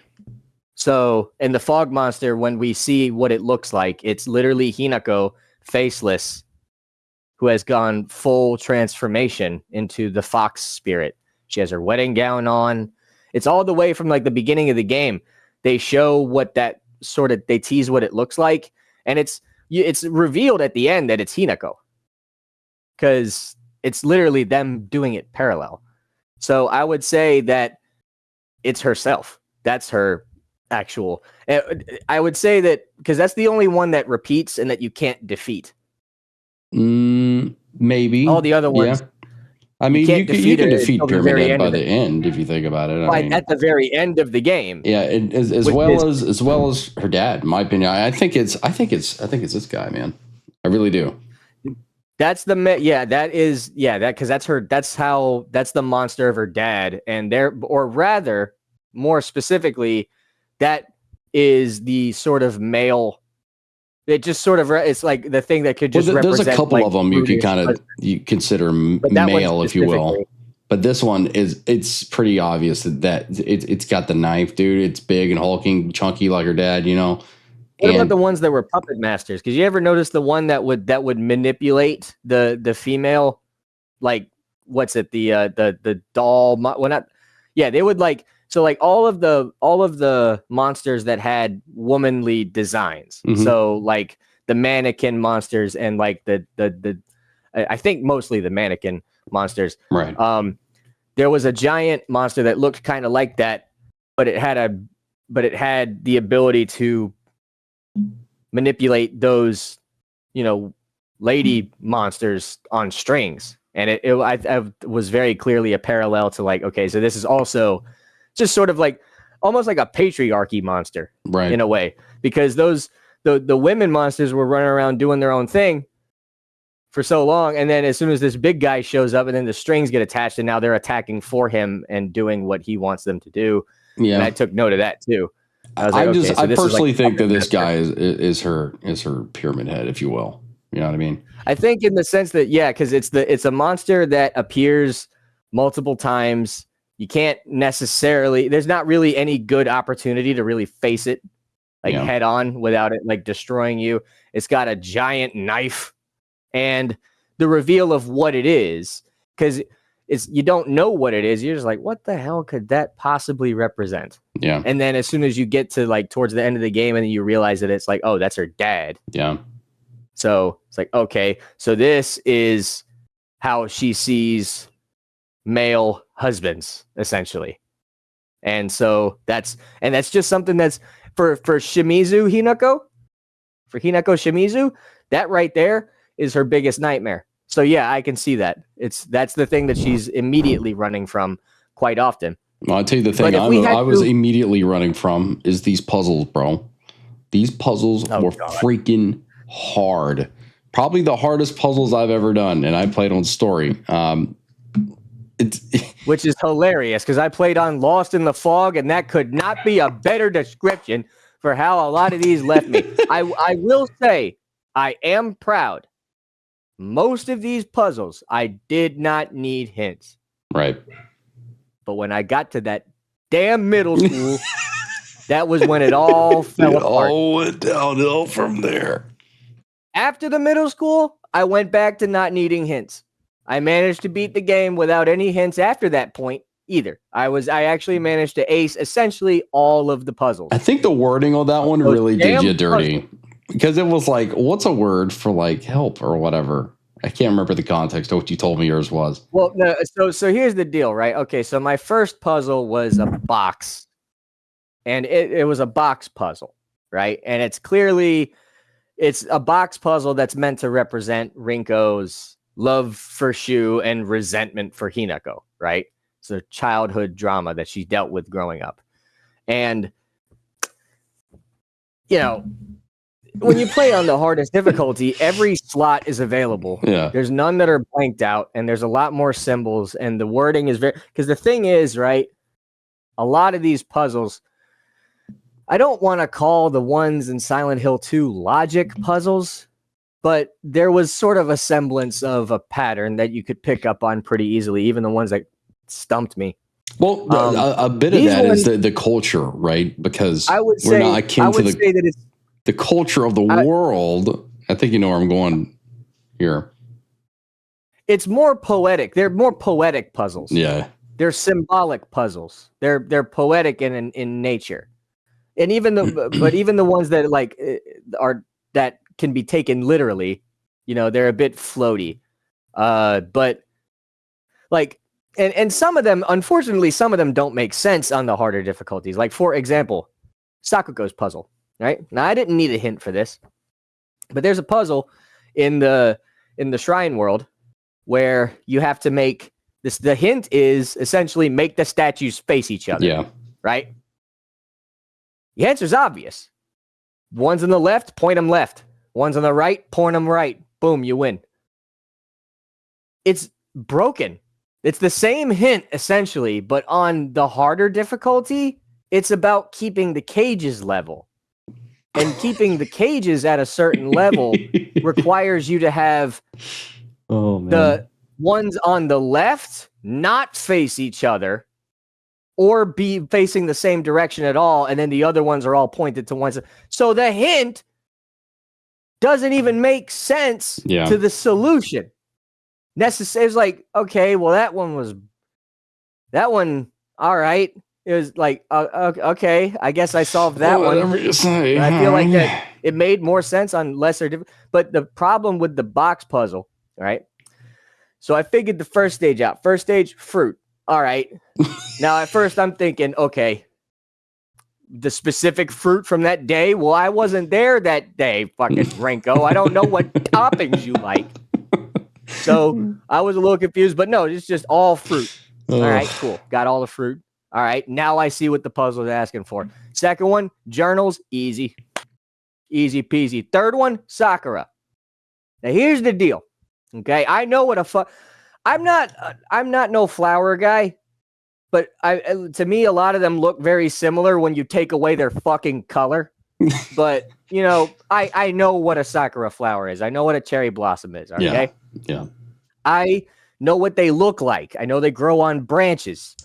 So in the fog monster, when we see what it looks like, it's literally Hinako, faceless, who has gone full transformation into the fox spirit. She has her wedding gown on. It's all the way from like the beginning of the game. They show what that they tease what it looks like. And it's revealed at the end that it's Hinako. Because it's literally them doing it parallel. So I would say that it's herself. That's her actual. I would say that because that's the only one that repeats and that you can't defeat. Maybe. All the other ones. Yeah. I mean, you can defeat Pyramid Head by the end if you think about it. I mean, at the very end of the game. Yeah, as well as her dad. In my opinion, I think it's this guy, man. I really do. That's the because that's the monster of her dad, and or rather, more specifically, that is the sort of male. It just sort of it's like the thing that could just represent. There's a couple of them you could you consider male, if you will. But this one it's pretty obvious that it's got the knife, dude. It's big and hulking, chunky like her dad, you know. What about the ones that were puppet masters? Because you ever notice the one that would manipulate the female, like what's it the doll? Well, not they would like so like all of the monsters that had womanly designs. Mm-hmm. So like the mannequin monsters and like the I think mostly the mannequin monsters. Right. There was a giant monster that looked kind of like that, but it had the ability to manipulate those, lady monsters on strings. And I was very clearly a parallel to like, okay, so this is also just sort of like almost like a patriarchy monster, right? In a way, because the women monsters were running around doing their own thing for so long. And then as soon as this big guy shows up and then the strings get attached and now they're attacking for him and doing what he wants them to do. Yeah. And I took note of that too. I personally think that this guy is her pyramid head, if you will. You know what I mean? I think in the sense that because it's a monster that appears multiple times. You can't necessarily, there's not really any good opportunity to really face it like head on without it like destroying you. It's got a giant knife, and the reveal of what it is, because you don't know what it is. You're just like, what the hell could that possibly represent? Yeah. And then as soon as you get to like towards the end of the game and then you realize that it's like, oh, that's her dad. Yeah. So it's like, okay, so this is how she sees male husbands, essentially. And so that's just something that's for Shimizu Hinako, for Hinako Shimizu, that right there is her biggest nightmare. So yeah, I can see that. That's the thing that she's immediately running from quite often. Well, I'll tell you the thing I was immediately running from is these puzzles, bro. These puzzles were freaking hard. Probably the hardest puzzles I've ever done, and I played on story. Which is hilarious because I played on Lost in the Fog, and that could not be a better description for how a lot of these left me. I will say I am proud. Most of these puzzles, I did not need hints. Right. But when I got to that damn middle school, that was when it all fell apart. It all went downhill from there. After the middle school, I went back to not needing hints. I managed to beat the game without any hints after that point either. I actually managed to ace essentially all of the puzzles. I think the wording on that one really did you dirty. Because it was like, what's a word for like help or whatever? I can't remember the context of what you told me yours was. Well, no, so here's the deal, right? Okay, so my first puzzle was a box. And it was a box puzzle, right? And it's a box puzzle that's meant to represent Rinko's love for Shu and resentment for Hinako, right? It's a childhood drama that she dealt with growing up. And, you know, when you play on the hardest difficulty, every slot is available. Yeah. There's none that are blanked out, and there's a lot more symbols, and the wording is very... Because the thing is, right, a lot of these puzzles... I don't want to call the ones in Silent Hill 2 logic puzzles, but there was sort of a semblance of a pattern that you could pick up on pretty easily, even the ones that stumped me. Well, a bit of that is the culture, right? Because we're not akin to the culture of the world. I think you know where I'm going here. It's more poetic. They're more poetic puzzles. Yeah. They're symbolic puzzles. They're poetic in nature. And even the ones that like that can be taken literally, you know, they're a bit floaty. But like, and some of them, unfortunately, some of them don't make sense on the harder difficulties. Like, for example, Sakuko's puzzle, right? Now, I didn't need a hint for this, but there's a puzzle in the shrine world where you have to make this. The hint is essentially make the statues face each other. Yeah. Right. The answer's obvious. One's on the left, point them left. One's on the right, point them right. Boom, you win. It's broken. It's the same hint, essentially, but on the harder difficulty, it's about keeping the cages level. And keeping the cages at a certain level requires you to have the ones on the left not face each other, or be facing the same direction at all, and then the other ones are all pointed to one side. So the hint doesn't even make sense to the solution. It's like, okay, well, that one, all right. It was like, okay, I guess I solved that one. Whatever you say. I feel like that it made more sense on lesser. But the problem with the box puzzle, right? So I figured the first stage out. First stage, fruit. All right. Now, at first, I'm thinking, okay, the specific fruit from that day. Well, I wasn't there that day, fucking Renko. I don't know what toppings you like. So I was a little confused, but no, it's just all fruit. All right, cool. Got all the fruit. All right. Now I see what the puzzle is asking for. Second one, journals, easy. Easy peasy. Third one, Sakura. Now, here's the deal. Okay. I know what I'm not no flower guy, but to me, a lot of them look very similar when you take away their fucking color. But, you know, I know what a Sakura flower is. I know what a cherry blossom is. Okay. Yeah. I know what they look like. I know they grow on branches.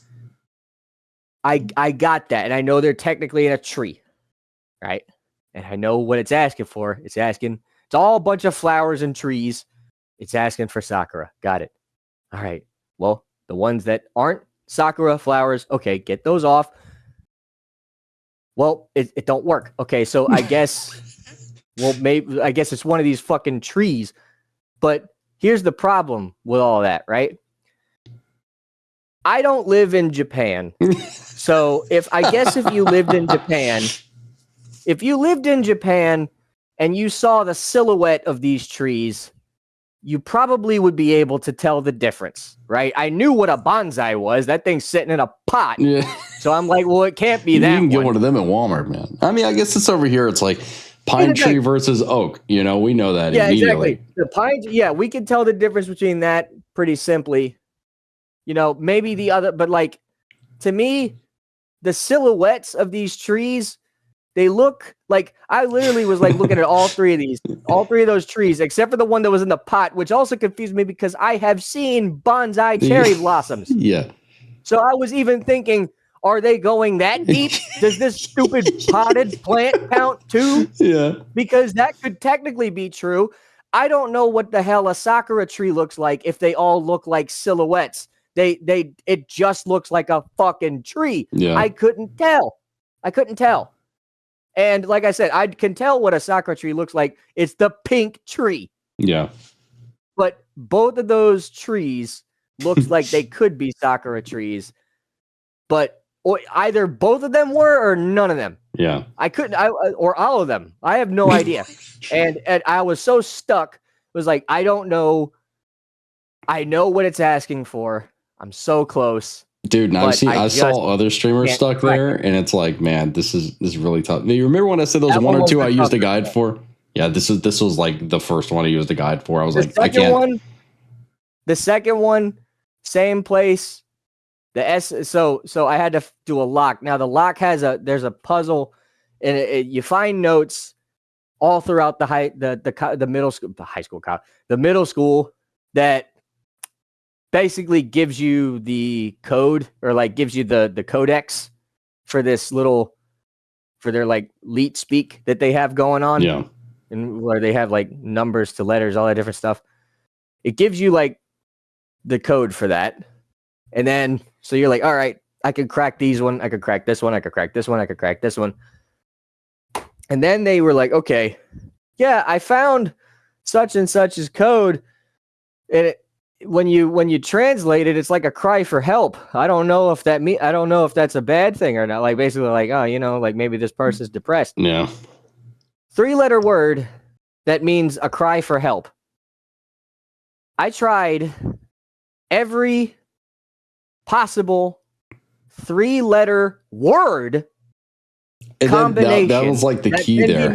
I got that. And I know they're technically in a tree, right? And I know what it's asking for. It's all a bunch of flowers and trees. It's asking for Sakura. Got it. All right. Well, the ones that aren't Sakura flowers, okay, get those off. Well, it don't work. Okay, so I guess, maybe it's one of these fucking trees. But here's the problem with all that, right? I don't live in Japan. So if you lived in Japan and you saw the silhouette of these trees, you probably would be able to tell the difference, right? I knew what a bonsai was. That thing's sitting in a pot. Yeah. So I'm like, well, it can't be that. You can get one of them at Walmart, man. I mean, I guess it's over here. It's like pine tree versus oak. You know, we know that immediately. Exactly. The pine, we can tell the difference between that pretty simply. You know, maybe the other, but like, to me, the silhouettes of these trees, they look like, I literally was like looking at all three of those trees, except for the one that was in the pot, which also confused me because I have seen bonsai cherry blossoms. Yeah. So I was even thinking, are they going that deep? Does this stupid potted plant count too? Yeah. Because that could technically be true. I don't know what the hell a Sakura tree looks like if they all look like silhouettes. It just looks like a fucking tree. Yeah. I couldn't tell. And like I said, I can tell what a Sakura tree looks like. It's the pink tree. Yeah. But both of those trees looks like they could be Sakura trees. But either both of them were or none of them. Yeah. I couldn't, or all of them. I have no idea. and I was so stuck. It was like, I don't know. I know what it's asking for. I'm so close. Dude, and I saw other streamers stuck there, and it's like, man, this is really tough. You remember when I said those one or two I used a guide for? Yeah, this was like the first one I used a guide for. I was like, I can't. The second one, same place. So I had to do a lock. Now the lock there's a puzzle, and you find notes all throughout the middle school, the middle school that basically gives you the code, or like gives you the codex for their like leet speak that they have going on. Yeah. And where they have like numbers to letters, all that different stuff. It gives you like the code for that. And then, so you're like, all right, I could crack these one. I could crack this one. I could crack this one. I could crack this one. And then they were like, okay, yeah, I found such and such's code. And when you translate it, it's like a cry for help. I don't know if that's a bad thing or not. Like basically like, oh, like maybe this person's depressed. Yeah. 3-letter word that means a cry for help. I tried every possible 3-letter word combination. That was like the key there.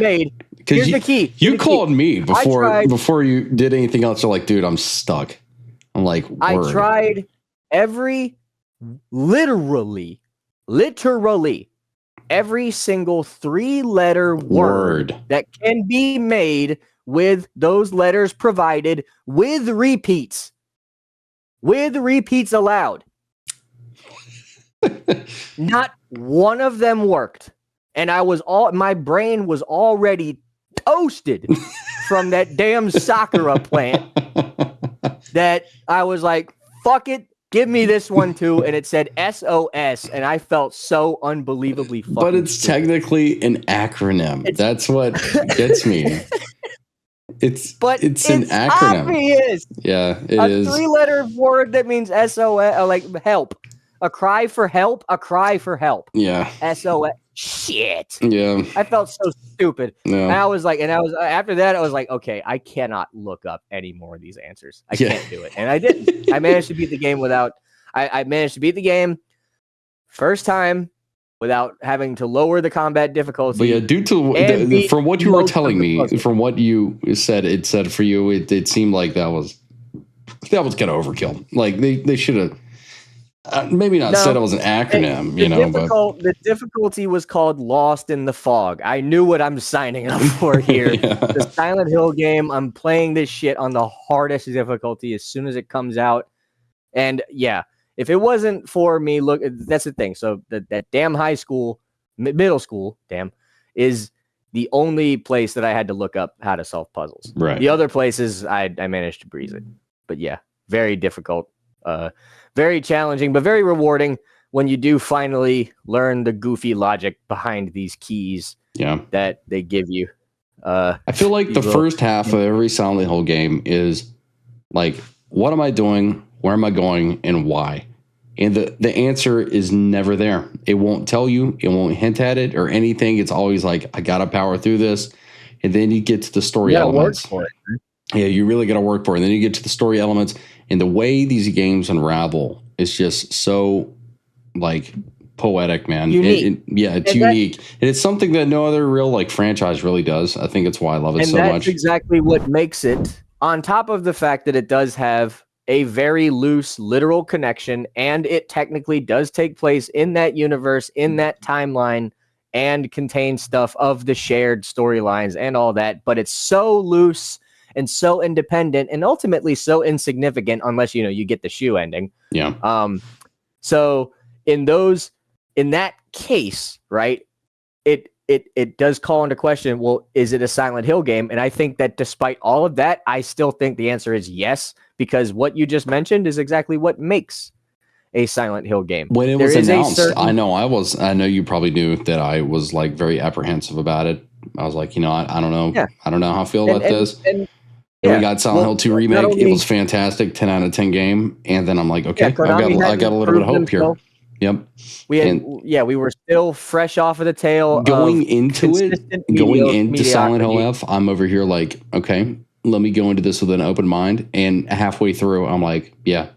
Here's the key. You called me before you did anything else. You're like, dude, I'm stuck. I'm like, word. I tried every, literally, every single 3-letter word that can be made with those letters provided with repeats allowed. Not one of them worked. And my brain was already toasted from that damn Sakura plant that I was like, fuck it. Give me this one too, and it said SOS, and I felt so unbelievably fucking But it's stupid. Technically an acronym. That's what gets me. It's an acronym. Obvious. Yeah, it is. A 3-letter word that means SOS, like help. A cry for help. Yeah. SOS. Shit. Yeah. I felt so stupid. Yeah. And I was after that, I was like, okay, I cannot look up any more of these answers. I can't do it. And I didn't. I managed to beat the game I managed to beat the game first time without having to lower the combat difficulty. But yeah, from what you were telling me, from what you said, it said for you, it seemed like that was kind of overkill. Like they should have. Maybe not said it was an acronym, but the difficulty was called Lost in the Fog. I knew what I'm signing up for here. Yeah. The Silent Hill game, I'm playing this shit on the hardest difficulty as soon as it comes out. And yeah, if it wasn't for me, look, that's the thing. So that damn high school, middle school, is the only place that I had to look up how to solve puzzles. Right. The other places I managed to breeze it. But yeah, very difficult, very challenging, but very rewarding when you do finally learn the goofy logic behind these keys that they give you. I feel like the first half of every Silent Hill game is like, what am I doing? Where am I going? And why? And the answer is never there. It won't tell you. It won't hint at it or anything. It's always like, I got to power through this. And then you get to the story elements. Work for it. Yeah, you really got to work for it. And then you get to the story elements. And the way these games unravel is just so, like, poetic, man. Unique. It's unique. And it's something that no other real, like, franchise really does. I think it's why I love it so much. And that's exactly what makes it, on top of the fact that it does have a very loose literal connection, and it technically does take place in that universe, in that timeline, and contains stuff of the shared storylines and all that, but it's so loose and so independent and ultimately so insignificant unless you get the shoe ending. Yeah. So in that case, right, it does call into question, well, is it a Silent Hill game? And I think that despite all of that, I still think the answer is yes, because what you just mentioned is exactly what makes a Silent Hill game. When it was announced, I know you probably knew that I was like very apprehensive about it. I was like, I don't know. Yeah. I don't know how I feel about this. And we got Silent Hill 2 remake. It was fantastic. 10 out of 10 game. And then I'm like, okay, I got a little bit of hope here. Yep. We were still fresh off of the tail. Going into Silent Hill F, I'm over here like, okay, let me go into this with an open mind. And halfway through, I'm like, yeah,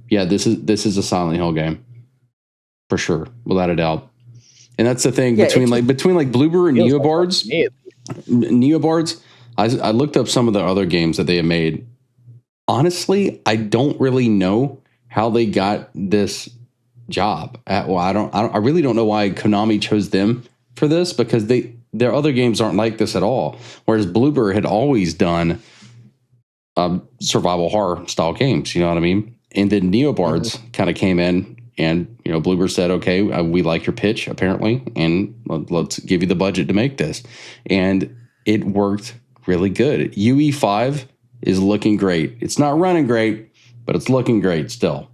this is a Silent Hill game for sure, without a doubt. And that's the thing between Bloober and Neobards. I looked up some of the other games that they have made. Honestly, I don't really know how they got this job. I really don't know why Konami chose them for this, because their other games aren't like this at all. Whereas Bloober had always done survival horror style games. You know what I mean? And then Neobards kind of came in, and Bloober said, "Okay, we like your pitch apparently, and let's give you the budget to make this." And it worked really good. UE5 is looking great. It's not running great, but it's looking great still.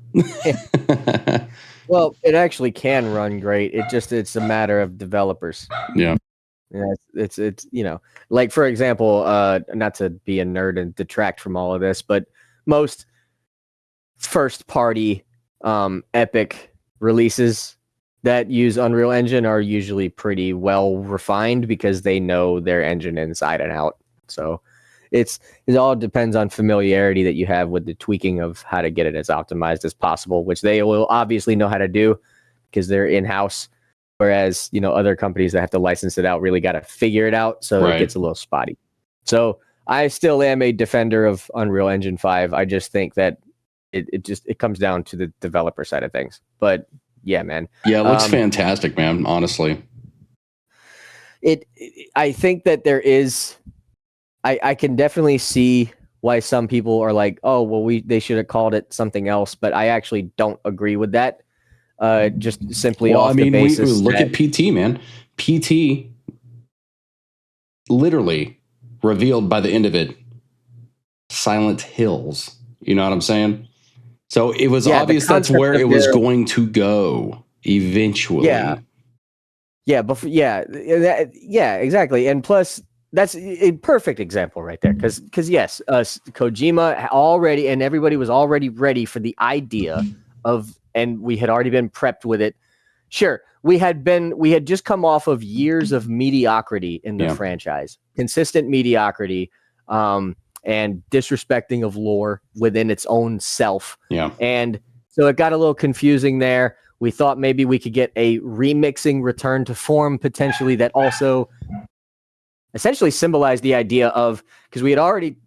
Well, it actually can run great. It's a matter of developers. Yeah. It's like, for example, not to be a nerd and detract from all of this, but most first party Epic releases that use Unreal Engine are usually pretty well refined because they know their engine inside and out. So it all depends on familiarity that you have with the tweaking of how to get it as optimized as possible, which they will obviously know how to do because they're in-house. Whereas, other companies that have to license it out really got to figure it out. So It gets a little spotty. So I still am a defender of Unreal Engine 5. I just think that it comes down to the developer side of things. But yeah, man. Yeah, it looks fantastic, man. Honestly. I think that there is, I can definitely see why some people are like, oh, well, they should have called it something else. But I actually don't agree with that. Just simply off the basis. Look at PT, man. PT literally revealed by the end of it Silent Hills. You know what I'm saying? So it was obvious that's where it was going to go eventually. Exactly. And plus, that's a perfect example right there. Because yes, Kojima already, and everybody was already ready for the idea of, and we had already been prepped with it. Sure, we had just come off of years of mediocrity in the franchise, consistent mediocrity, and disrespecting of lore within its own self. Yeah. And so it got a little confusing there. We thought maybe we could get a remixing return to form potentially that also essentially symbolized the idea of, because we had already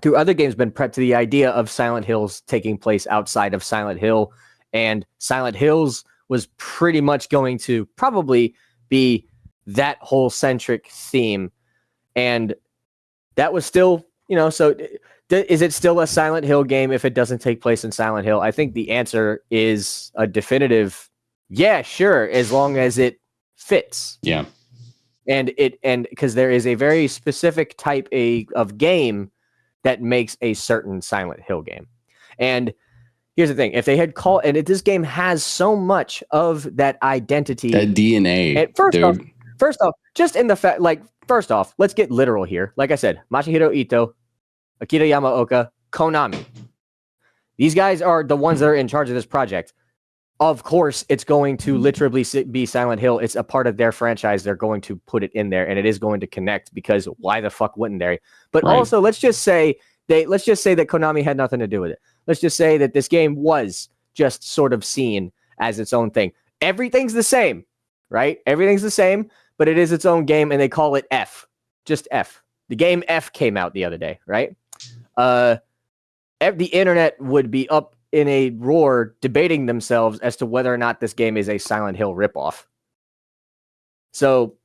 through other games been prepped to the idea of Silent Hills taking place outside of Silent Hill, and Silent Hills was pretty much going to probably be that whole centric theme. And that was still, so Is it still a Silent Hill game if it doesn't take place in Silent Hill? I think the answer is a definitive, yeah, sure, as long as it fits. Yeah. And because there is a very specific type of game that makes a certain Silent Hill game. And here's the thing: if they had called, and this game has so much of that identity, that DNA. And first off, just in the fact, like, first off, let's get literal here. Like I said, Masahiro Ito, Akira Yamaoka, Konami. These guys are the ones that are in charge of this project. Of course, it's going to literally be Silent Hill. It's a part of their franchise. They're going to put it in there, and it is going to connect, because why the fuck wouldn't they? But also, let's just say that Konami had nothing to do with it. Let's just say that this game was just sort of seen as its own thing. Everything's the same, right? Everything's the same, but it is its own game, and they call it F. Just F. The game F came out the other day, right? The internet would be up in a roar debating themselves as to whether or not this game is a Silent Hill ripoff. So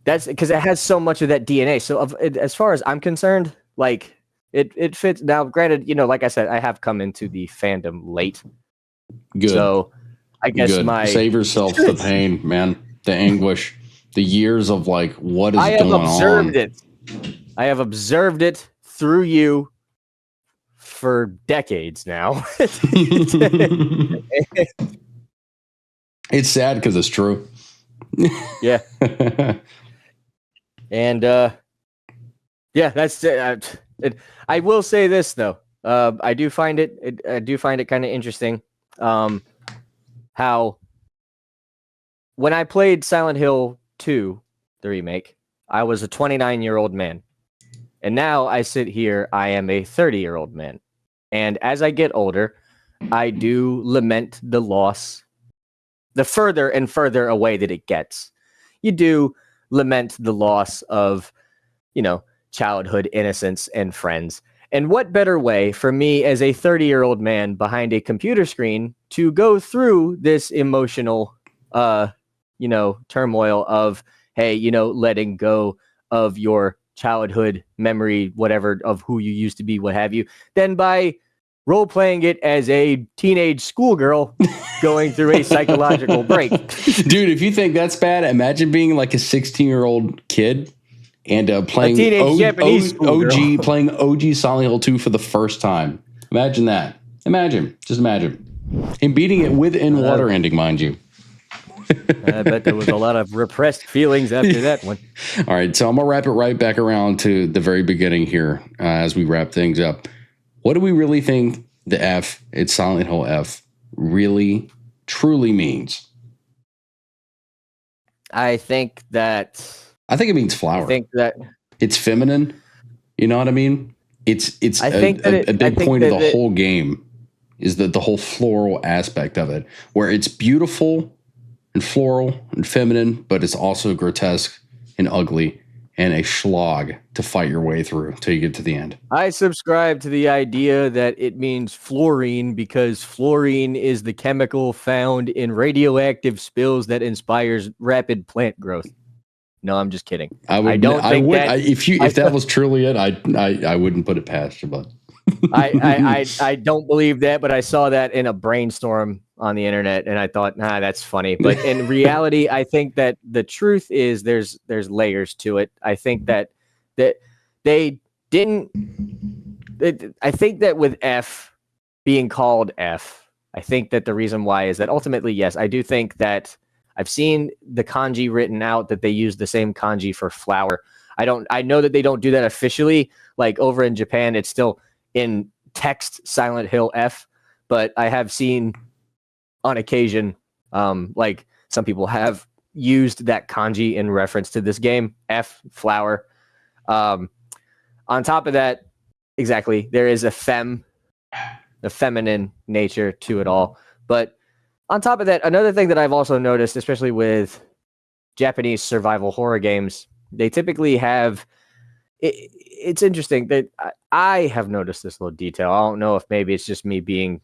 that's because it has so much of that DNA. So as far as I'm concerned, like it fits. Now, granted, like I said, I have come into the fandom late. Good. So I guess save yourself the pain, man, the anguish, the years of like what is going on. I have observed it through you for decades now. It's sad because it's true. Yeah. And that's it. I will say this though. I do find it kind of interesting how when I played Silent Hill 2, the remake, I was a 29-year-old man. And now I sit here, I am a 30-year-old man. And as I get older, I do lament the loss. The further and further away that it gets, you do lament the loss of, childhood innocence and friends. And what better way for me as a 30-year-old man behind a computer screen to go through this emotional, turmoil of, hey, letting go of your childhood memory, whatever, of who you used to be, what have you, than by role-playing it as a teenage schoolgirl going through a psychological break. Dude, if you think that's bad, imagine being like a 16-year-old kid and playing Japanese OG, playing OG Silent Hill 2 for the first time. Imagine that. Just imagine. And beating it with in-water ending, mind you. I bet there was a lot of repressed feelings after that one. All right, so I'm going to wrap it right back around to the very beginning here as we wrap things up. What do we really think the F, it's Silent Hill F, really, truly means? I think it means flower. I think that it's feminine. You know what I mean? It's a big point of the whole game is that the whole floral aspect of it, where it's beautiful and floral and feminine, but it's also grotesque and ugly and a slog to fight your way through till you get to the end. I subscribe to the idea that it means fluorine because fluorine is the chemical found in radioactive spills that inspires rapid plant growth. No, I'm just kidding. If that was truly it, I wouldn't put it past you, but I don't believe that, but I saw that in a brainstorm on the internet, and I thought, that's funny. But in reality, I think that the truth is there's layers to it. I think that they didn't. I think that with F being called F, I think that the reason why is that ultimately, yes, I do think that I've seen the kanji written out that they use the same kanji for flower. I know that they don't do that officially. Like over in Japan, it's still in text Silent Hill F, but I have seen on occasion, like some people have used that kanji in reference to this game, F, flower. On top of that, exactly, there is a feminine nature to it all. But on top of that, another thing that I've also noticed, especially with Japanese survival horror games, they typically have... It's interesting that I have noticed this little detail. I don't know if maybe it's just me being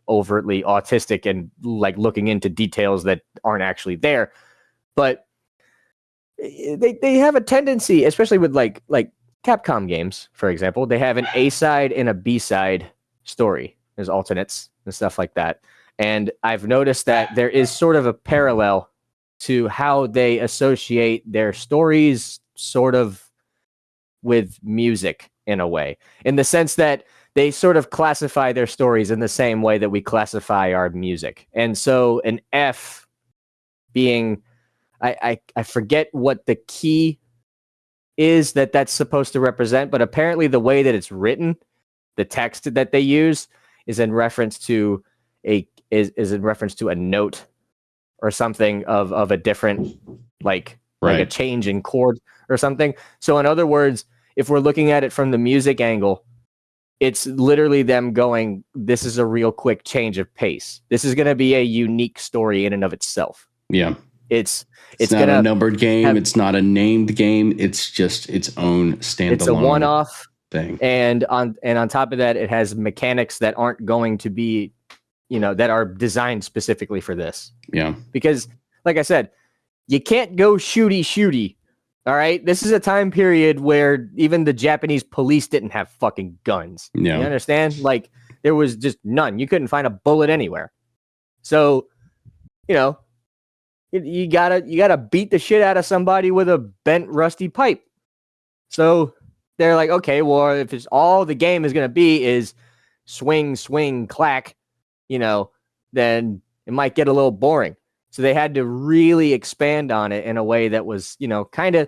overtly autistic and like looking into details that aren't actually there, but they have a tendency, especially with like Capcom games, for example, they have an A side and a B side story. There's alternates and stuff like that. And I've noticed that there is sort of a parallel to how they associate their stories sort of with music in a way, in the sense that they sort of classify their stories in the same way that we classify our music. And so an F being, I forget what the key is that's supposed to represent, but apparently the way that it's written, the text that they use is in reference to a note or something of a different, like a change in chord or something. So in other words, if we're looking at it from the music angle, it's literally them going, this is a real quick change of pace. This is going to be a unique story in and of itself. Yeah. It's not a numbered game. It's not a named game. It's just its own standalone. It's a one-off thing. And on top of that, it has mechanics that aren't going to be, that are designed specifically for this. Yeah. Because, like I said, you can't go shooty. All right. This is a time period where even the Japanese police didn't have fucking guns. Yeah. You understand? Like, there was just none. You couldn't find a bullet anywhere. So, you gotta beat the shit out of somebody with a bent, rusty pipe. So they're like, okay, well, if it's all the game is gonna be is swing, swing, clack, then it might get a little boring. So they had to really expand on it in a way that was, kind of,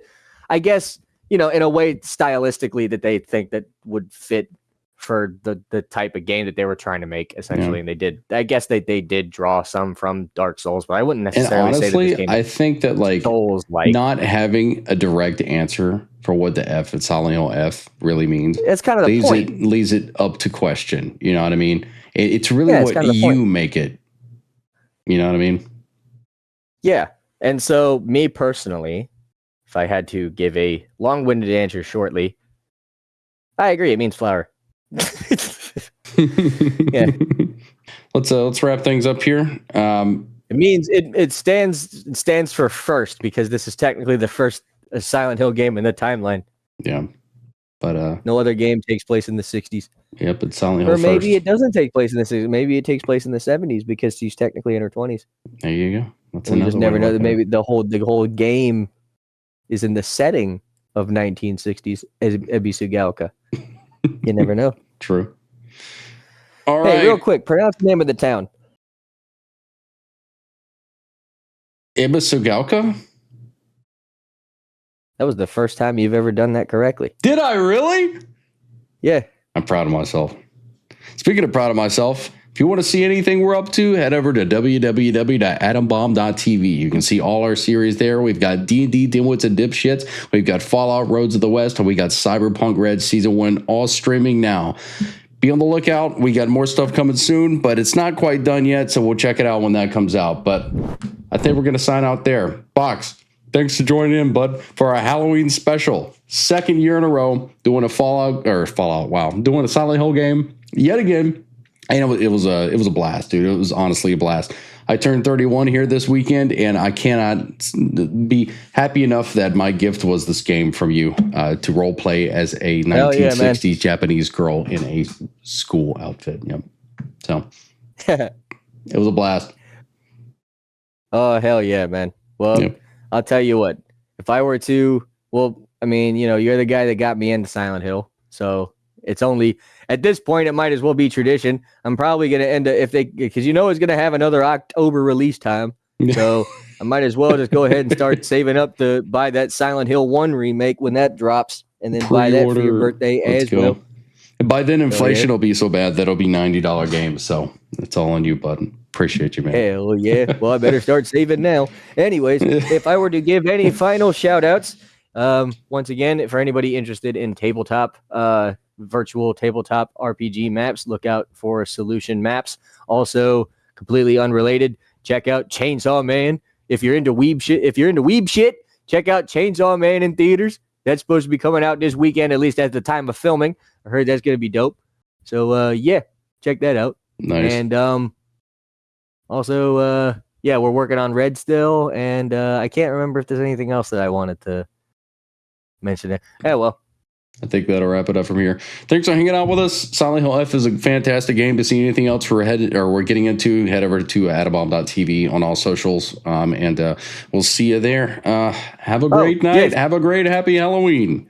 I guess, in a way stylistically that they think that would fit for the type of game that they were trying to make, essentially. Yeah. And they did. I guess they did draw some from Dark Souls, but I wouldn't necessarily honestly, say that this game I think that Souls-like. Not having a direct answer for what the F at Silent Hill F really means. It's kind of the point. Leaves it up to question. You know what I mean? It's really what you make it. You know what I mean? Yeah. And so me personally, if I had to give a long-winded answer shortly, I agree. It means flower. Yeah. Let's wrap things up here. It means it stands for first, because this is technically the first Silent Hill game in the timeline. Yeah. But no other game takes place in the 60s. Yep, it's Silent Hill. Or maybe it doesn't take place in the 60s. Maybe it takes place in the 70s because she's technically in her 20s. There you go. We just never know that maybe the whole game is in the setting of 1960s 𝑫𝑰𝑮𝑰𝑚𝑨𝑬. You never know. True. All right. Hey, real quick, pronounce the name of the town. 𝑫𝑰𝑮𝑰𝑚𝑨𝑬? That was the first time you've ever done that correctly. Did I really? Yeah. I'm proud of myself. Speaking of proud of myself, if you want to see anything we're up to, head over to www.atombomb.tv. You can see all our series there. We've got D&D, Dimwits, and Dipshits. We've got Fallout, Roads of the West, and we got Cyberpunk Red Season 1, all streaming now. Be on the lookout. We got more stuff coming soon, but it's not quite done yet, so we'll check it out when that comes out. But I think we're going to sign out there. Box, thanks for joining in, bud, for our Halloween special. Second year in a row doing a doing a Silent Hill game yet again. And it was a blast, dude. It was honestly a blast. I turned 31 here this weekend, and I cannot be happy enough that my gift was this game from you to role play as a 1960s Japanese girl in a school outfit. Yep. So it was a blast. Oh, hell yeah, man. Well, yep. I'll tell you what. If I were to, you're the guy that got me into Silent Hill, so it's only at this point it might as well be tradition. I'm probably gonna end up because it's gonna have another October release time, so I might as well just go ahead and start saving up to buy that Silent Hill 1 remake when that drops, and then buy that for your birthday as well. And by then, inflation will be so bad that it'll be $90 games. So it's all on you, bud. Appreciate you, man. Hell yeah. Well, I better start saving now. Anyways, if I were to give any final shout outs, once again, for anybody interested in tabletop, virtual tabletop RPG maps, look out for Solution Maps. Also, completely unrelated, check out Chainsaw Man. If you're into weeb shit, check out Chainsaw Man in theaters. That's supposed to be coming out this weekend, at least at the time of filming. I heard that's going to be dope. So, check that out. Nice. And also, we're working on Red still, and I can't remember if there's anything else that I wanted to mention there. Yeah, well, I think that'll wrap it up from here. Thanks for hanging out with us. Silent Hill F is a fantastic game. To see anything else we're getting into, head over to atombomb.tv on all socials. And we'll see you there. Have a great night. Yes. Have a great, happy Halloween.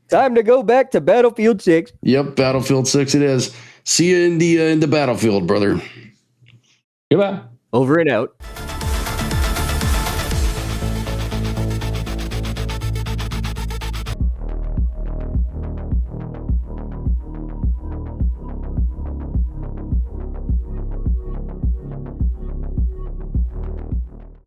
Time to go back to Battlefield 6. Yep, Battlefield 6 it is. See you in the battlefield, brother. Goodbye. Over and out.